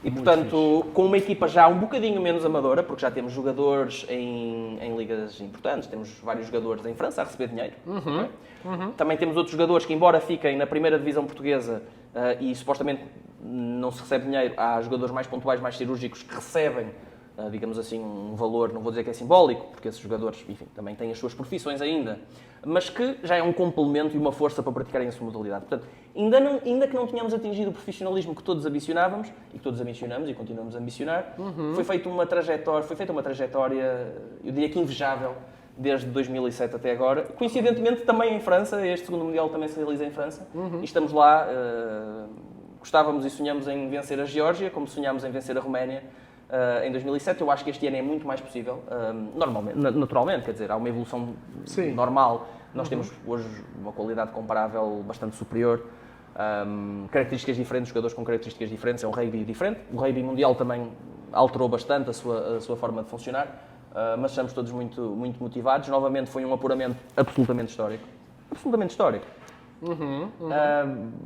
E, portanto, com uma equipa já um bocadinho menos amadora, porque já temos jogadores em ligas importantes, temos vários jogadores em França a receber dinheiro. Também temos outros jogadores que, embora fiquem na primeira divisão portuguesa e supostamente não se recebe dinheiro, há jogadores mais pontuais, mais cirúrgicos, que recebem, digamos assim, um valor, não vou dizer que é simbólico, porque esses jogadores, enfim, também têm as suas profissões ainda, mas que já é um complemento e uma força para praticarem a sua modalidade. Portanto, ainda que não tenhamos atingido o profissionalismo que todos ambicionávamos, e que todos ambicionamos e continuamos a ambicionar, foi feita uma trajetória, eu diria que invejável, desde 2007 até agora. Coincidentemente, também em França, este segundo Mundial também se realiza em França, e estamos lá, gostávamos e sonhamos em vencer a Geórgia, como sonhámos em vencer a Roménia, em 2007. Eu acho que este ano é muito mais possível, naturalmente, quer dizer, há uma evolução normal. Nós temos hoje uma qualidade comparável bastante superior, características diferentes, jogadores com características diferentes, é um rugby diferente. O rugby mundial também alterou bastante a sua forma de funcionar, mas estamos todos muito, muito motivados. Novamente foi um apuramento absolutamente histórico. Absolutamente histórico.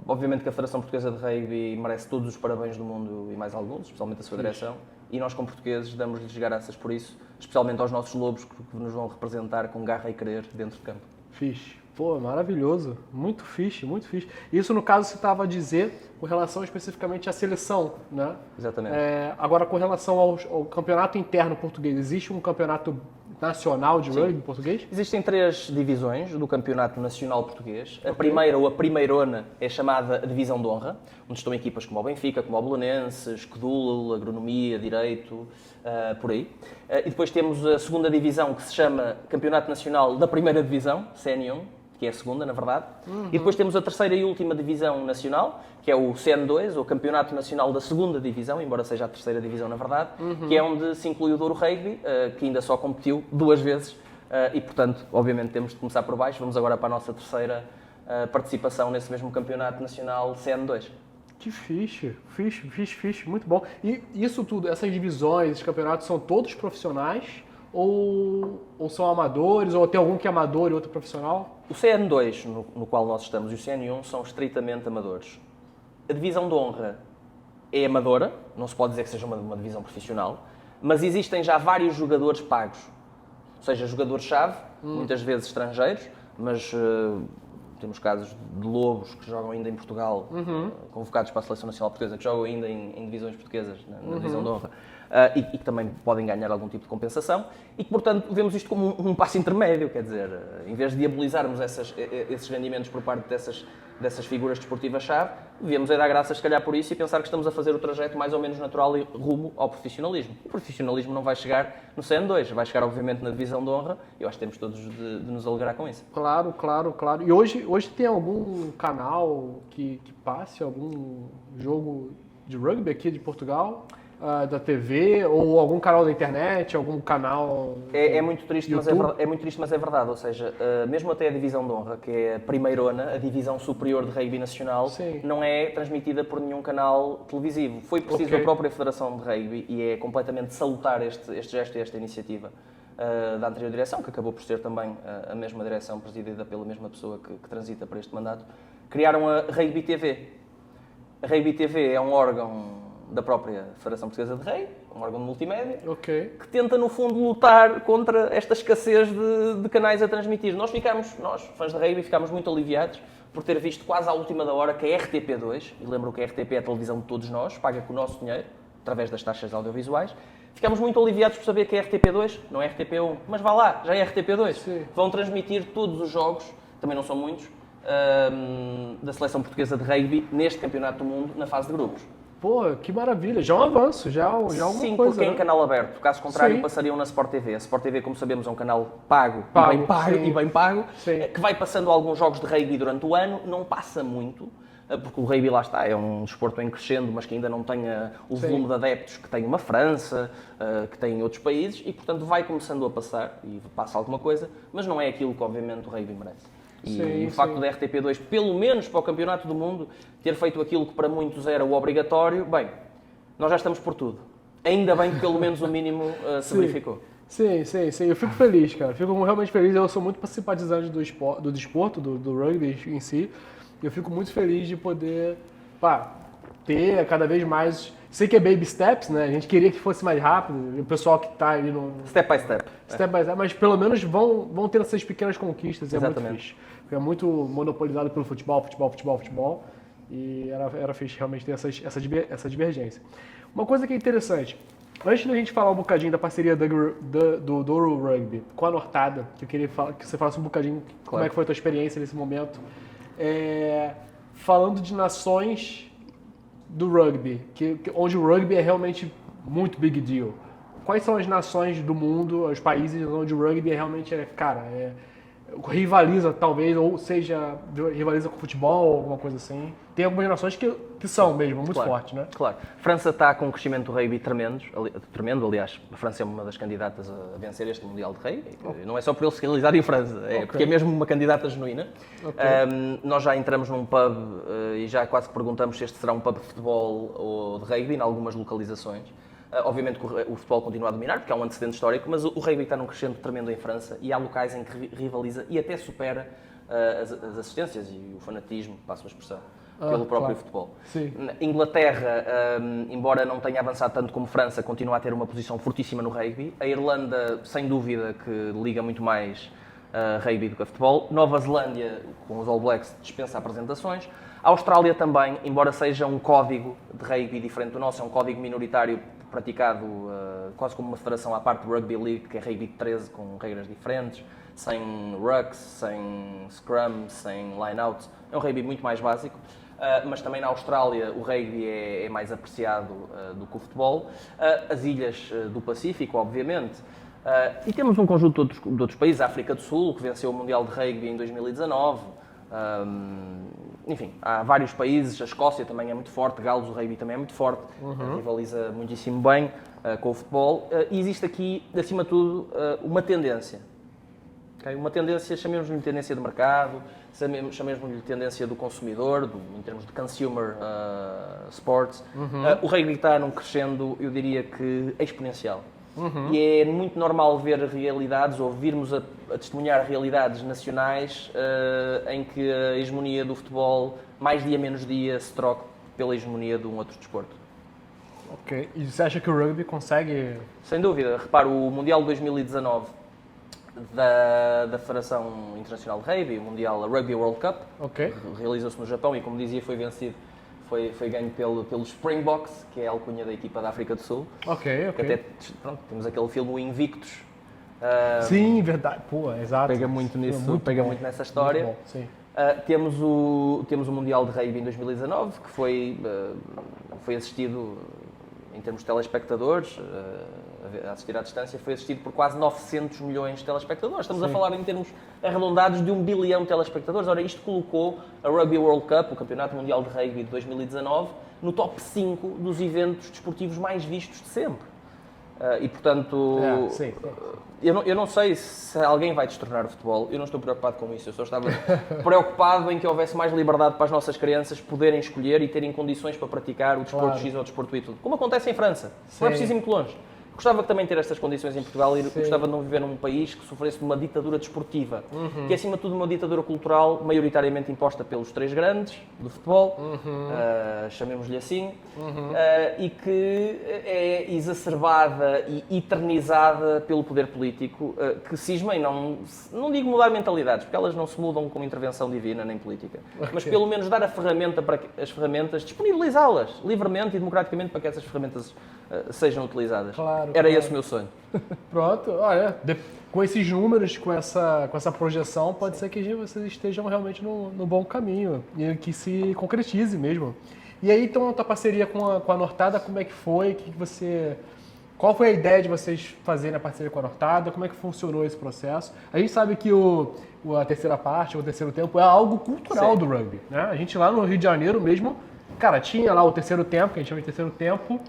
Obviamente que a Federação Portuguesa de Rugby merece todos os parabéns do mundo e mais alguns, especialmente a sua direção, e nós como portugueses damos-lhes graças por isso, especialmente aos nossos lobos que nos vão representar com garra e querer dentro de campo. Fixe. Pô, maravilhoso. Muito fixe, muito fixe. Isso, no caso, você estava a dizer com relação especificamente à seleção, né? Exatamente. Agora, com relação ao campeonato interno português, existe um campeonato nacional de rugby português? Existem 3 divisões do campeonato nacional português. A primeira, ou a primeirona, é chamada Divisão de Honra, onde estão equipas como o Benfica, como o Belenenses, Escudul, Agronomia, Direito, por aí. E depois temos a segunda divisão, que se chama Campeonato Nacional da Primeira Divisão, CN1, que é a segunda, na verdade. E depois temos a terceira e última divisão nacional, que é o CN2, ou Campeonato Nacional da Segunda Divisão, embora seja a terceira divisão, na verdade, que é onde se inclui o Douro Rugby, que ainda só competiu 2 vezes, e, portanto, obviamente temos de começar por baixo. Vamos agora para a nossa terceira participação nesse mesmo Campeonato Nacional CN2. Que fixe, muito bom. E isso tudo, essas divisões, esses campeonatos, são todos profissionais? Ou são amadores, ou tem algum que é amador e outro profissional? O CN2, no qual nós estamos, e o CN1 são estritamente amadores. A divisão de honra é amadora, não se pode dizer que seja uma divisão profissional, mas existem já vários jogadores pagos. Ou seja, jogadores-chave, muitas vezes estrangeiros, mas temos casos de lobos que jogam ainda em Portugal, convocados para a Seleção Nacional Portuguesa, que jogam ainda em divisões portuguesas, na divisão de honra. e que também podem ganhar algum tipo de compensação, e que, portanto, vemos isto como um passo intermédio, quer dizer, em vez de diabolizarmos esses rendimentos por parte dessas figuras desportivas-chave, devíamos dar graças, se calhar, por isso e pensar que estamos a fazer o trajeto mais ou menos natural e rumo ao profissionalismo. O profissionalismo não vai chegar no CN2, vai chegar, obviamente, na divisão de honra, e eu acho que temos todos de nos alegrar com isso. Claro. E hoje tem algum canal que passe algum jogo de rugby aqui de Portugal? Da TV, ou algum canal da internet, algum canal... É muito triste, mas é verdade. Ou seja, mesmo até a divisão de honra, que é a primeirona, a divisão superior de rugby nacional, Sim. não é transmitida por nenhum canal televisivo. Foi preciso a própria Federação de Rugby, e é completamente salutar este gesto e esta iniciativa da anterior direção, que acabou por ser também a mesma direção presidida pela mesma pessoa que transita para este mandato, criaram a Rugby TV. A Rugby TV é um órgão da própria Federação Portuguesa de Rugby, um órgão de multimédia, que tenta, no fundo, lutar contra esta escassez de canais a transmitir. Nós, fãs de rugby, ficámos muito aliviados por ter visto quase à última da hora que a RTP2, e lembro que a RTP é a televisão de todos nós, paga com o nosso dinheiro, através das taxas audiovisuais, ficámos muito aliviados por saber que é RTP2, não é RTP1, mas vá lá, já é RTP2. Sim. Vão transmitir todos os jogos, também não são muitos, da Seleção Portuguesa de Rugby neste Campeonato do Mundo, na fase de grupos. Pô, que maravilha, já é um avanço, já alguma coisa. Sim, porque é em canal aberto. Caso contrário, Sim. passariam na Sport TV. A Sport TV, como sabemos, é um canal pago sim. e bem pago, Sim. que vai passando alguns jogos de rugby durante o ano, não passa muito, porque o rugby, lá está, é um desporto em crescendo, mas que ainda não tem o volume de adeptos que tem uma França, que tem outros países, e portanto vai começando a passar, e passa alguma coisa, mas não é aquilo que obviamente o rugby merece. E o facto da RTP2, pelo menos para o Campeonato do Mundo, ter feito aquilo que para muitos era o obrigatório, bem, nós já estamos por tudo. Ainda bem que pelo menos o mínimo se verificou. Sim. Eu fico feliz, cara. Fico realmente feliz. Eu sou muito simpatizante do desporto, do rugby em si. Eu fico muito feliz de poder ter cada vez mais... Sei que é baby steps, né? A gente queria que fosse mais rápido. O pessoal que está aí no... Step by step. Step by step. Mas pelo menos vão ter essas pequenas conquistas. Exatamente. É muito fixe. Porque é muito monopolizado pelo futebol. E era fixe realmente ter essa divergência. Uma coisa que é interessante. Antes da gente falar um bocadinho da parceria do Douro Rugby com a Nortada, que eu queria que você falasse um bocadinho como é que foi a tua experiência nesse momento. Falando de nações do rugby, onde o rugby é realmente muito big deal. Quais são as nações do mundo, os países onde o rugby realmente rivaliza, talvez, ou seja, rivaliza com o futebol ou alguma coisa assim? Tem algumas nações que são mesmo muito fortes, né? Claro. A França está com um crescimento do rugby tremendo, aliás. A França é uma das candidatas a vencer este Mundial de Rugby. Não é só por ele se realizar em França, porque é mesmo uma candidata genuína. Nós já entramos num pub e já quase que perguntamos se este será um pub de futebol ou de rugby, em algumas localizações. Obviamente que o futebol continua a dominar, porque é um antecedente histórico, mas o rugby está num crescimento tremendo em França e há locais em que rivaliza e até supera as assistências e o fanatismo, passo a expressão, pelo próprio futebol. Sim. Inglaterra, embora não tenha avançado tanto como França, continua a ter uma posição fortíssima no rugby. A Irlanda, sem dúvida, que liga muito mais rugby do que a futebol. Nova Zelândia, com os All Blacks, dispensa apresentações. A Austrália também, embora seja um código de rugby diferente do nosso, é um código minoritário praticado quase como uma federação à parte do Rugby League, que é rugby de 13 com regras diferentes, sem rucks, sem scrum, sem line-out. É um rugby muito mais básico, mas também na Austrália o rugby é mais apreciado do que o futebol. As ilhas do Pacífico, obviamente. E temos um conjunto de outros países, a África do Sul, que venceu o Mundial de Rugby em 2019. Enfim, há vários países, a Escócia também é muito forte, Gales, o rugby também é muito forte, rivaliza muitíssimo bem com o futebol. E existe aqui, acima de tudo, uma tendência. Okay? Uma tendência, chamemos-lhe tendência de mercado, chamemos-lhe tendência do consumidor, em termos de consumer sports. O rugby está num crescendo, eu diria que exponencial. E é muito normal ver realidades, ou virmos a testemunhar realidades nacionais em que a hegemonia do futebol, mais dia menos dia, se troca pela hegemonia de um outro desporto. Ok. E você acha que o rugby consegue... Sem dúvida. Repara, o Mundial de 2019 da Federação Internacional de Rugby, o Mundial Rugby World Cup, realizou-se no Japão e, como dizia, foi vencido foi ganho pelos Springboks, que é a alcunha da equipa da África do Sul. Ok. Até, pronto, temos aquele filme O Invictus. Sim, verdade. Pô, exato. Pega muito nisso, muito nessa história. Muito bom, sim. Temos o Mundial de Rugby em 2019, que foi assistido, em termos de telespectadores, assistir à distância, foi assistido por quase 900 milhões de telespectadores. Estamos a falar em termos arredondados de 1 bilhão de telespectadores. Ora, isto colocou a Rugby World Cup, o Campeonato Mundial de Rugby de 2019, no top 5 dos eventos desportivos mais vistos de sempre. E, portanto, eu não sei se alguém vai destornar o futebol, eu não estou preocupado com isso, eu só estava preocupado em que houvesse mais liberdade para as nossas crianças poderem escolher e terem condições para praticar o desporto X ou o desporto Y, como acontece em França, não é preciso ir muito longe. Gostava de também ter estas condições em Portugal e gostava de não viver num país que sofresse de uma ditadura desportiva, que é acima de tudo uma ditadura cultural maioritariamente imposta pelos três grandes do futebol, chamemos-lhe assim, e que é exacerbada e eternizada pelo poder político, que cisma em não digo mudar mentalidades, porque elas não se mudam com intervenção divina nem política, mas pelo menos dar as ferramentas, disponibilizá-las livremente e democraticamente para que essas ferramentas sejam utilizadas. Era esse o meu sonho. Pronto, olha, com esses números, com essa projeção, pode ser que vocês estejam realmente no bom caminho e que se concretize mesmo. E aí, então, a tua parceria com a Nortada, como é que foi? Qual foi a ideia de vocês fazerem a parceria com a Nortada? Como é que funcionou esse processo? A gente sabe que a terceira parte, o terceiro tempo, é algo cultural do rugby, né? A gente lá no Rio de Janeiro mesmo, cara, tinha lá o terceiro tempo, que a gente chama de terceiro tempo,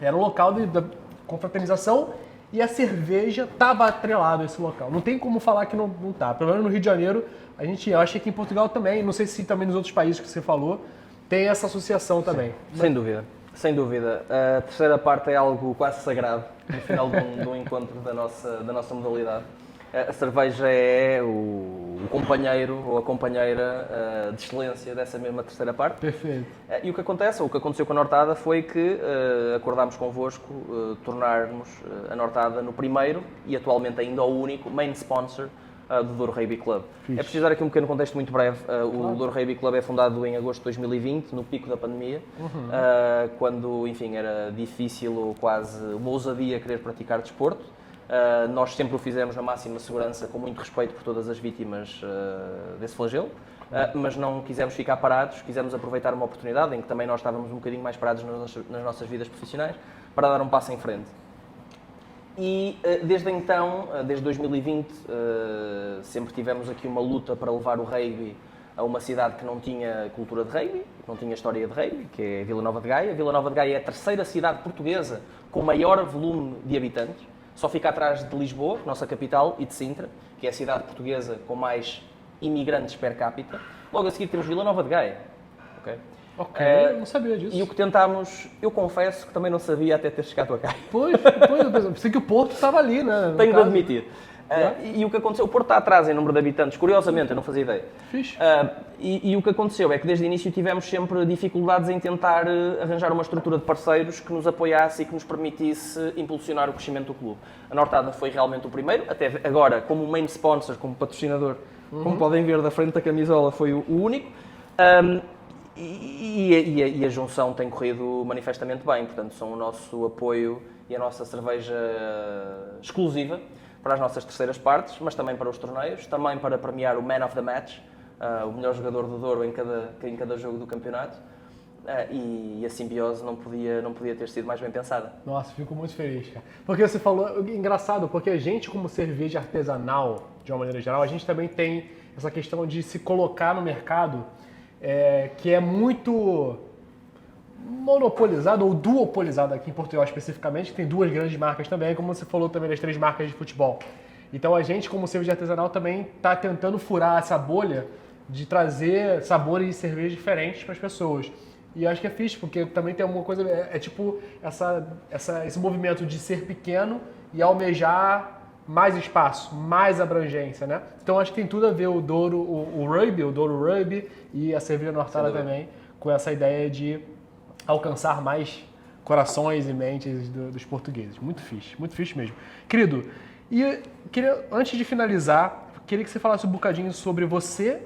era o local da confraternização e a cerveja estava atrelado a esse local. Não tem como falar que não tá. Pelo menos no Rio de Janeiro, eu achei que em Portugal também, não sei se também nos outros países que você falou, tem essa associação também. Sem dúvida. Sem dúvida. A terceira parte é algo quase sagrado no final de um encontro da nossa modalidade. A cerveja é o companheiro ou a companheira de excelência dessa mesma terceira parte. Perfeito. E o que aconteceu com a Nortada foi que acordámos convosco tornarmos a Nortada no primeiro e atualmente ainda o único main sponsor do Douro Rugby Club. Fixe. É preciso dar aqui um pequeno contexto muito breve. O Douro Rugby Club é fundado em agosto de 2020, no pico da pandemia, quando, enfim, era difícil ou quase uma ousadia querer praticar desporto. Nós sempre o fizemos na máxima segurança, com muito respeito por todas as vítimas desse flagelo, mas não quisemos ficar parados, quisemos aproveitar uma oportunidade em que também nós estávamos um bocadinho mais parados nas nossas vidas profissionais, para dar um passo em frente. E desde então, desde 2020, sempre tivemos aqui uma luta para levar o rugby a uma cidade que não tinha cultura de rugby, que não tinha história de rugby, que é Vila Nova de Gaia. Vila Nova de Gaia é a terceira cidade portuguesa com maior volume de habitantes. Só fica atrás de Lisboa, nossa capital, e de Sintra, que é a cidade portuguesa com mais imigrantes per capita. Logo a seguir temos Vila Nova de Gaia. Ok, não sabia disso. E o que tentámos, eu confesso que também não sabia até ter chegado a cá. Pois, eu pensei que o Porto estava ali, né? Tenho de admitir. E o que aconteceu, o Porto está atrás em número de habitantes, curiosamente, eu não fazia ideia. Fixe. E o que aconteceu é que desde o início tivemos sempre dificuldades em tentar arranjar uma estrutura de parceiros que nos apoiasse e que nos permitisse impulsionar o crescimento do clube. A Nortada foi realmente o primeiro, até agora como main sponsor, como patrocinador, como podem ver da frente da camisola, foi o único. E a junção tem corrido manifestamente bem, portanto são o nosso apoio e a nossa cerveja exclusiva para as nossas terceiras partes, mas também para os torneios, também para premiar o Man of the Match, o melhor jogador do Douro em cada jogo do campeonato, e a simbiose não podia ter sido mais bem pensada. Nossa, fico muito feliz, cara. Porque você falou, engraçado, porque a gente como cerveja artesanal, de uma maneira geral, a gente também tem essa questão de se colocar no mercado, que é muito monopolizado ou duopolizado aqui em Portugal especificamente, que tem duas grandes marcas também, como você falou também das três marcas de futebol. Então a gente, como cerveja artesanal, também está tentando furar essa bolha de trazer sabores de cerveja diferentes para as pessoas. E eu acho que é fixe, porque também tem alguma coisa, tipo esse movimento de ser pequeno e almejar mais espaço, mais abrangência, né? Então acho que tem tudo a ver o Douro, o Douro Rugby e a cerveja Nortada também, com essa ideia de alcançar mais corações e mentes dos portugueses. Muito fixe mesmo. Querido, e queria, antes de finalizar, queria que você falasse um bocadinho sobre você,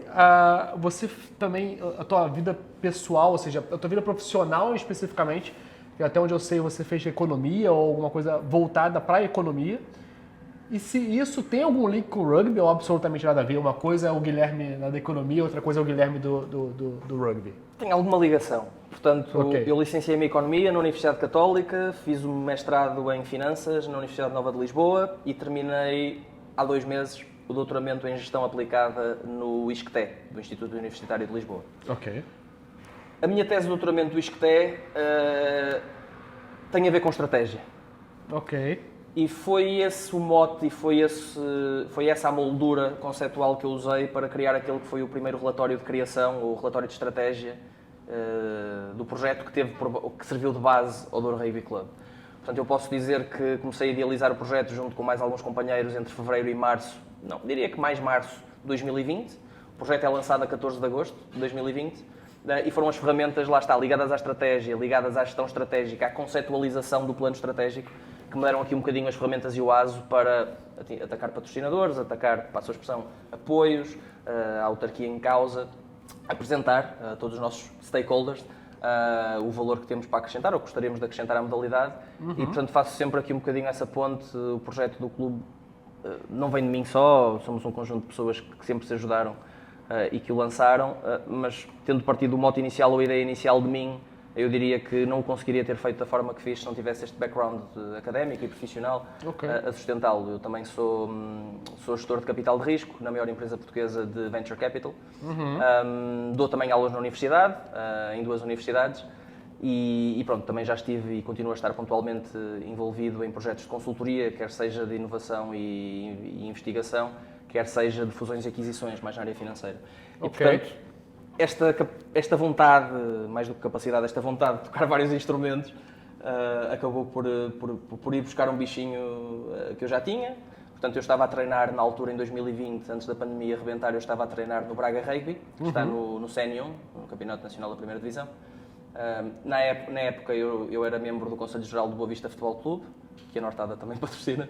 você também, a tua vida pessoal, ou seja, a tua vida profissional especificamente, que até onde eu sei você fez economia ou alguma coisa voltada para a economia. E se isso tem algum link com o rugby ou absolutamente nada a ver? Uma coisa é o Guilherme da economia, outra coisa é o Guilherme do rugby. Tem alguma ligação. Portanto, Ok. eu licenciei-me em Economia na Universidade Católica, fiz um mestrado em Finanças na Universidade Nova de Lisboa e terminei há 2 meses o doutoramento em Gestão Aplicada no ISCTE, do Instituto Universitário de Lisboa. Ok. A minha tese de doutoramento do ISCTE tem a ver com estratégia. Ok. E foi esse o mote e foi essa a moldura conceptual que eu usei para criar aquele que foi o primeiro relatório de criação, o relatório de estratégia do projeto que serviu de base ao Douro Rugby Club. Portanto, eu posso dizer que comecei a idealizar o projeto junto com mais alguns companheiros entre fevereiro e março, não, diria que mais março de 2020. O projeto é lançado a 14 de agosto de 2020 e foram as ferramentas, lá está, ligadas à estratégia, ligadas à gestão estratégica, à conceptualização do plano estratégico, que me deram aqui um bocadinho as ferramentas e o aso para atacar patrocinadores, atacar, para a sua expressão, apoios, a autarquia em causa, apresentar a todos os nossos stakeholders o valor que temos para acrescentar, ou gostaríamos de acrescentar à modalidade. E, portanto, faço sempre aqui um bocadinho essa ponte. O projeto do clube não vem de mim só, somos um conjunto de pessoas que sempre se ajudaram e que o lançaram, mas tendo partido do mote inicial ou a ideia inicial de mim, eu diria que não o conseguiria ter feito da forma que fiz se não tivesse este background académico e profissional a sustentá-lo. Eu também sou gestor de capital de risco na maior empresa portuguesa de Venture Capital. Dou também aulas na universidade, em 2 universidades, e pronto, também já estive e continuo a estar pontualmente envolvido em projetos de consultoria, quer seja de inovação e investigação, quer seja de fusões e aquisições, mais na área financeira. E, portanto, esta vontade, mais do que capacidade, esta vontade de tocar vários instrumentos, acabou por ir buscar um bichinho que eu já tinha. Portanto, eu estava a treinar na altura, em 2020, antes da pandemia arrebentar, eu estava a treinar no Braga Rugby, que está no CN1, no Campeonato Nacional da Primeira Divisão. Na época eu era membro do Conselho Geral do Boa Vista Futebol Clube, que a Nortada também patrocina.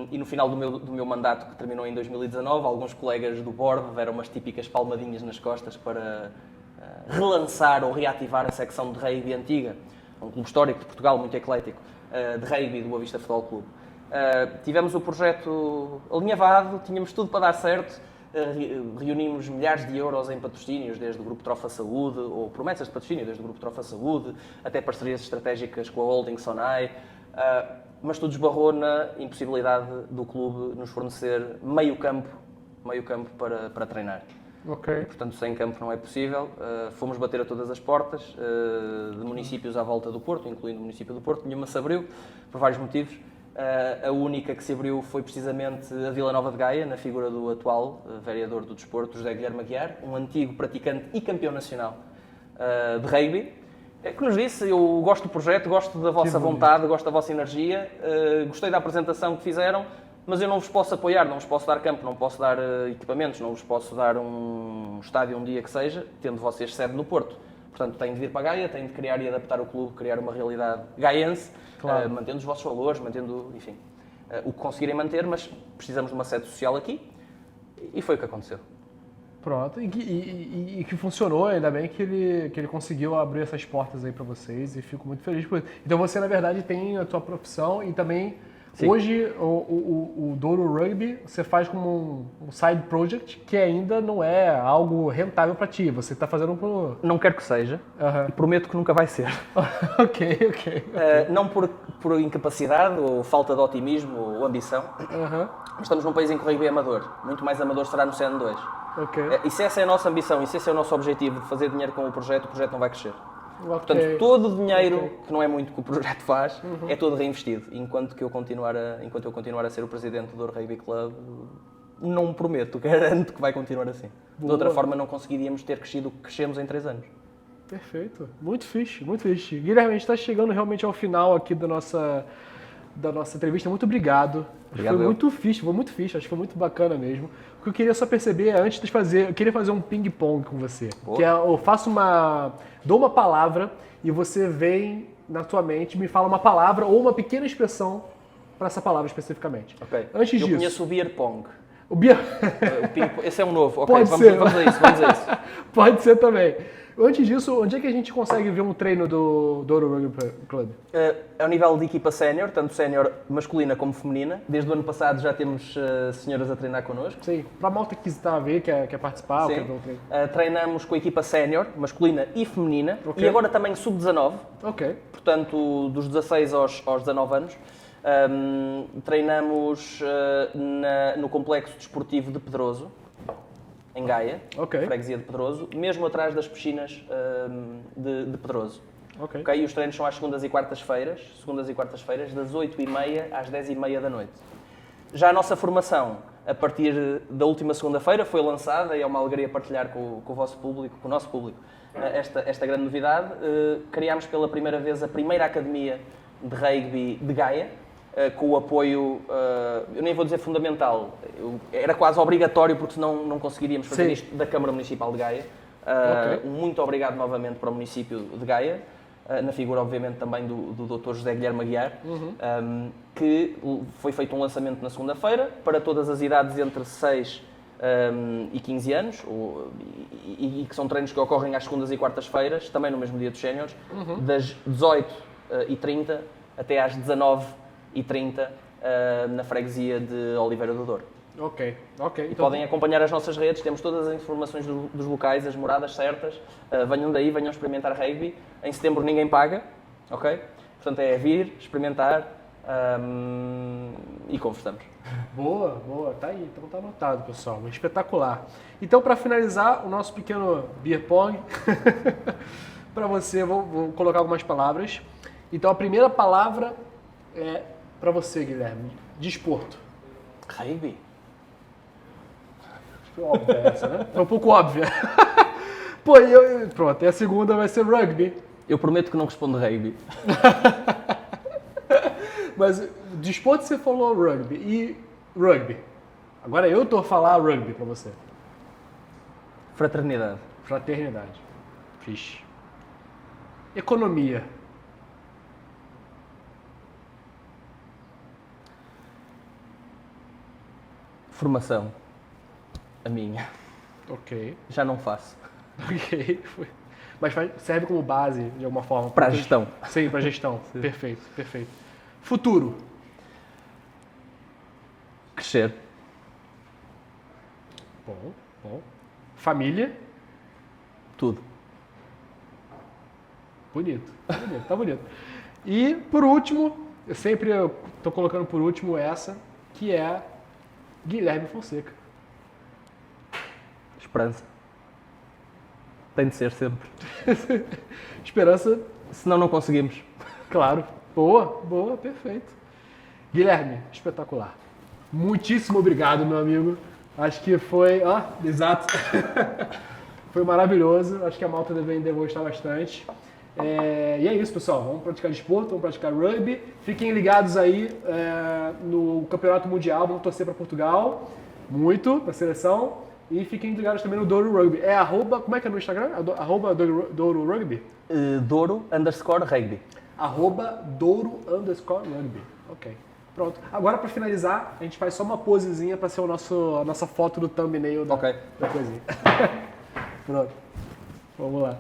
E no final do meu mandato, que terminou em 2019, alguns colegas do board deram umas típicas palmadinhas nas costas para relançar ou reativar a secção de rugby antiga, um clube histórico de Portugal, muito eclético, de rugby do Boa Vista Futebol Clube. Tivemos o projeto alinhavado, tínhamos tudo para dar certo. Reunimos milhares de euros em patrocínios, desde o Grupo Trofa Saúde, ou promessas de patrocínio, desde o Grupo Trofa Saúde, até parcerias estratégicas com a Holding Sonai, mas tudo esbarrou na impossibilidade do clube nos fornecer meio campo para treinar. Ok. E, portanto, sem campo não é possível. Fomos bater a todas as portas de municípios à volta do Porto, incluindo o município do Porto, nenhuma se abriu, por vários motivos. A única que se abriu foi precisamente a Vila Nova de Gaia, na figura do atual vereador do desporto, José Guilherme Aguiar, um antigo praticante e campeão nacional de rugby, que nos disse: eu gosto do projeto, gosto da vossa vontade, gosto da vossa energia, gostei da apresentação que fizeram, mas eu não vos posso apoiar, não vos posso dar campo, não posso dar equipamentos, não vos posso dar um estádio um dia que seja, tendo vocês sede no Porto. Portanto, têm de vir para Gaia, têm de criar e adaptar o clube, criar uma realidade gaiense, claro, mantendo os vossos valores, mantendo, enfim, o que conseguirem manter, mas precisamos de uma sede social aqui, e foi o que aconteceu. Pronto, e que funcionou, ainda bem que ele conseguiu abrir essas portas aí para vocês, e fico muito feliz por isso. Então você, na verdade, tem a tua profissão e também, sim, hoje o Douro Rugby você faz como um side project que ainda não é algo rentável para ti, você está fazendo por... Não quero que seja, e prometo que nunca vai ser. Ok. Não por incapacidade ou falta de otimismo ou ambição, mas estamos num país em que o rugby é amador, muito mais amador será no CN2. Okay. E se essa é a nossa ambição, e se esse é o nosso objetivo de fazer dinheiro com o projeto não vai crescer. Okay. Portanto, todo o dinheiro, que não é muito que o projeto faz, é todo reinvestido. Enquanto eu continuar a ser o presidente do Douro Rugby Club, não prometo, garanto que vai continuar assim. Boa. De outra forma, não conseguiríamos ter crescido o que crescemos em 3 anos. Perfeito. Muito fixe, muito fixe. Guilherme, a gente está chegando realmente ao final aqui da nossa entrevista. Muito obrigado. Obrigado. Foi muito fixe, acho que foi muito bacana mesmo. O que eu queria só perceber antes de fazer, eu queria fazer um ping-pong com você. Boa. Que é, eu dou uma palavra e você vem na tua mente, me fala uma palavra ou uma pequena expressão para essa palavra especificamente. Ok. Antes disso. Eu conheço o beer pong. O Beer... Esse é um novo. Ok, Pode vamos, ser. vamos a isso, vamos a isso. Pode ser também. Antes disso, onde é que a gente consegue ver um treino do Douro Rugby Club? Ao nível de equipa sénior, tanto sénior masculina como feminina, desde o ano passado já temos senhoras a treinar connosco. Sim, pra malta que está a ver, quer participar, ou quer ver um treino. Treinamos com a equipa sénior, masculina e feminina, Ok. e agora também sub-19, Ok, portanto dos 16 aos 19 anos. Treinamos no Complexo Desportivo de Pedroso, em Gaia, Ok. freguesia de Pedroso, mesmo atrás das piscinas de Pedroso. ok. Ok? E os treinos são às segundas e quartas-feiras, das 8h30 às 10h30 da noite. Já a nossa formação, a partir da última segunda-feira, foi lançada e é uma alegria partilhar com o vosso público, com o nosso público, esta grande novidade. Criámos pela primeira vez a primeira academia de rugby de Gaia, com o apoio, eu nem vou dizer fundamental, era quase obrigatório porque senão não conseguiríamos fazer Sim. isto, da Câmara Municipal de Gaia. Ok. Muito obrigado novamente para o município de Gaia, na figura obviamente também do Dr. José Guilherme Aguiar, que foi feito um lançamento na segunda-feira para todas as idades entre 6 e 15 anos, e que são treinos que ocorrem às segundas e quartas-feiras, também no mesmo dia dos séniores, das 18h30 até às 19h30 na freguesia de Oliveira do Douro. Ok. E podem acompanhar as nossas redes, temos todas as informações dos locais, as moradas certas. Venham daí, venham experimentar rugby. Em setembro ninguém paga, ok? Portanto é vir, experimentar e conversamos. Boa, boa. Tá aí, então tá anotado, pessoal. Espetacular. Então, para finalizar o nosso pequeno beer pong, para você, vou colocar algumas palavras. Então, a primeira palavra é para você, Guilherme. Desporto. Rugby? Foi óbvia essa, né? Foi um pouco óbvia. Pô, pronto, e a segunda vai ser rugby. Eu prometo que não respondo rugby. Mas desporto você falou rugby. E rugby? Agora eu tô a falar rugby para você. Fraternidade. Fraternidade. Fixe. Economia. Formação. A minha. Ok. Já não faço. Ok. Mas serve como base, de alguma forma. Para a gestão. Sim, para a gestão. Perfeito, perfeito. Futuro. Crescer. Bom, bom. Família. Tudo. Bonito, tá bonito. E, por último, eu sempre tô colocando por último essa, que é Guilherme Fonseca. Esperança. Tem de ser sempre. Esperança, Senão não conseguimos. claro. Boa, boa, perfeito. Guilherme, espetacular. Muitíssimo obrigado, meu amigo. Acho que foi, exato. Foi maravilhoso. Acho que a malta deve gostar bastante. E é isso, pessoal. Vamos praticar desporto, vamos praticar rugby. Fiquem ligados aí no Campeonato Mundial. Vamos torcer para Portugal. Muito, para a seleção. E fiquem ligados também no Douro Rugby. Como é que é no Instagram? Douro Rugby? Douro_rugby. @Douro_rugby. Ok. Pronto. Agora, para finalizar, a gente faz só uma posezinha para ser a nossa foto do thumbnail da coisinha. Pronto. Vamos lá.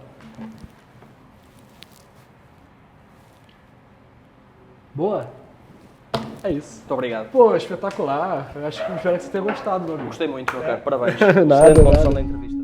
Boa? É isso. Muito obrigado. Pô, espetacular. Eu espero que você tenha gostado, meu amigo. Gostei muito, meu caro. Parabéns. Nada, Excelente condução nada. da entrevista.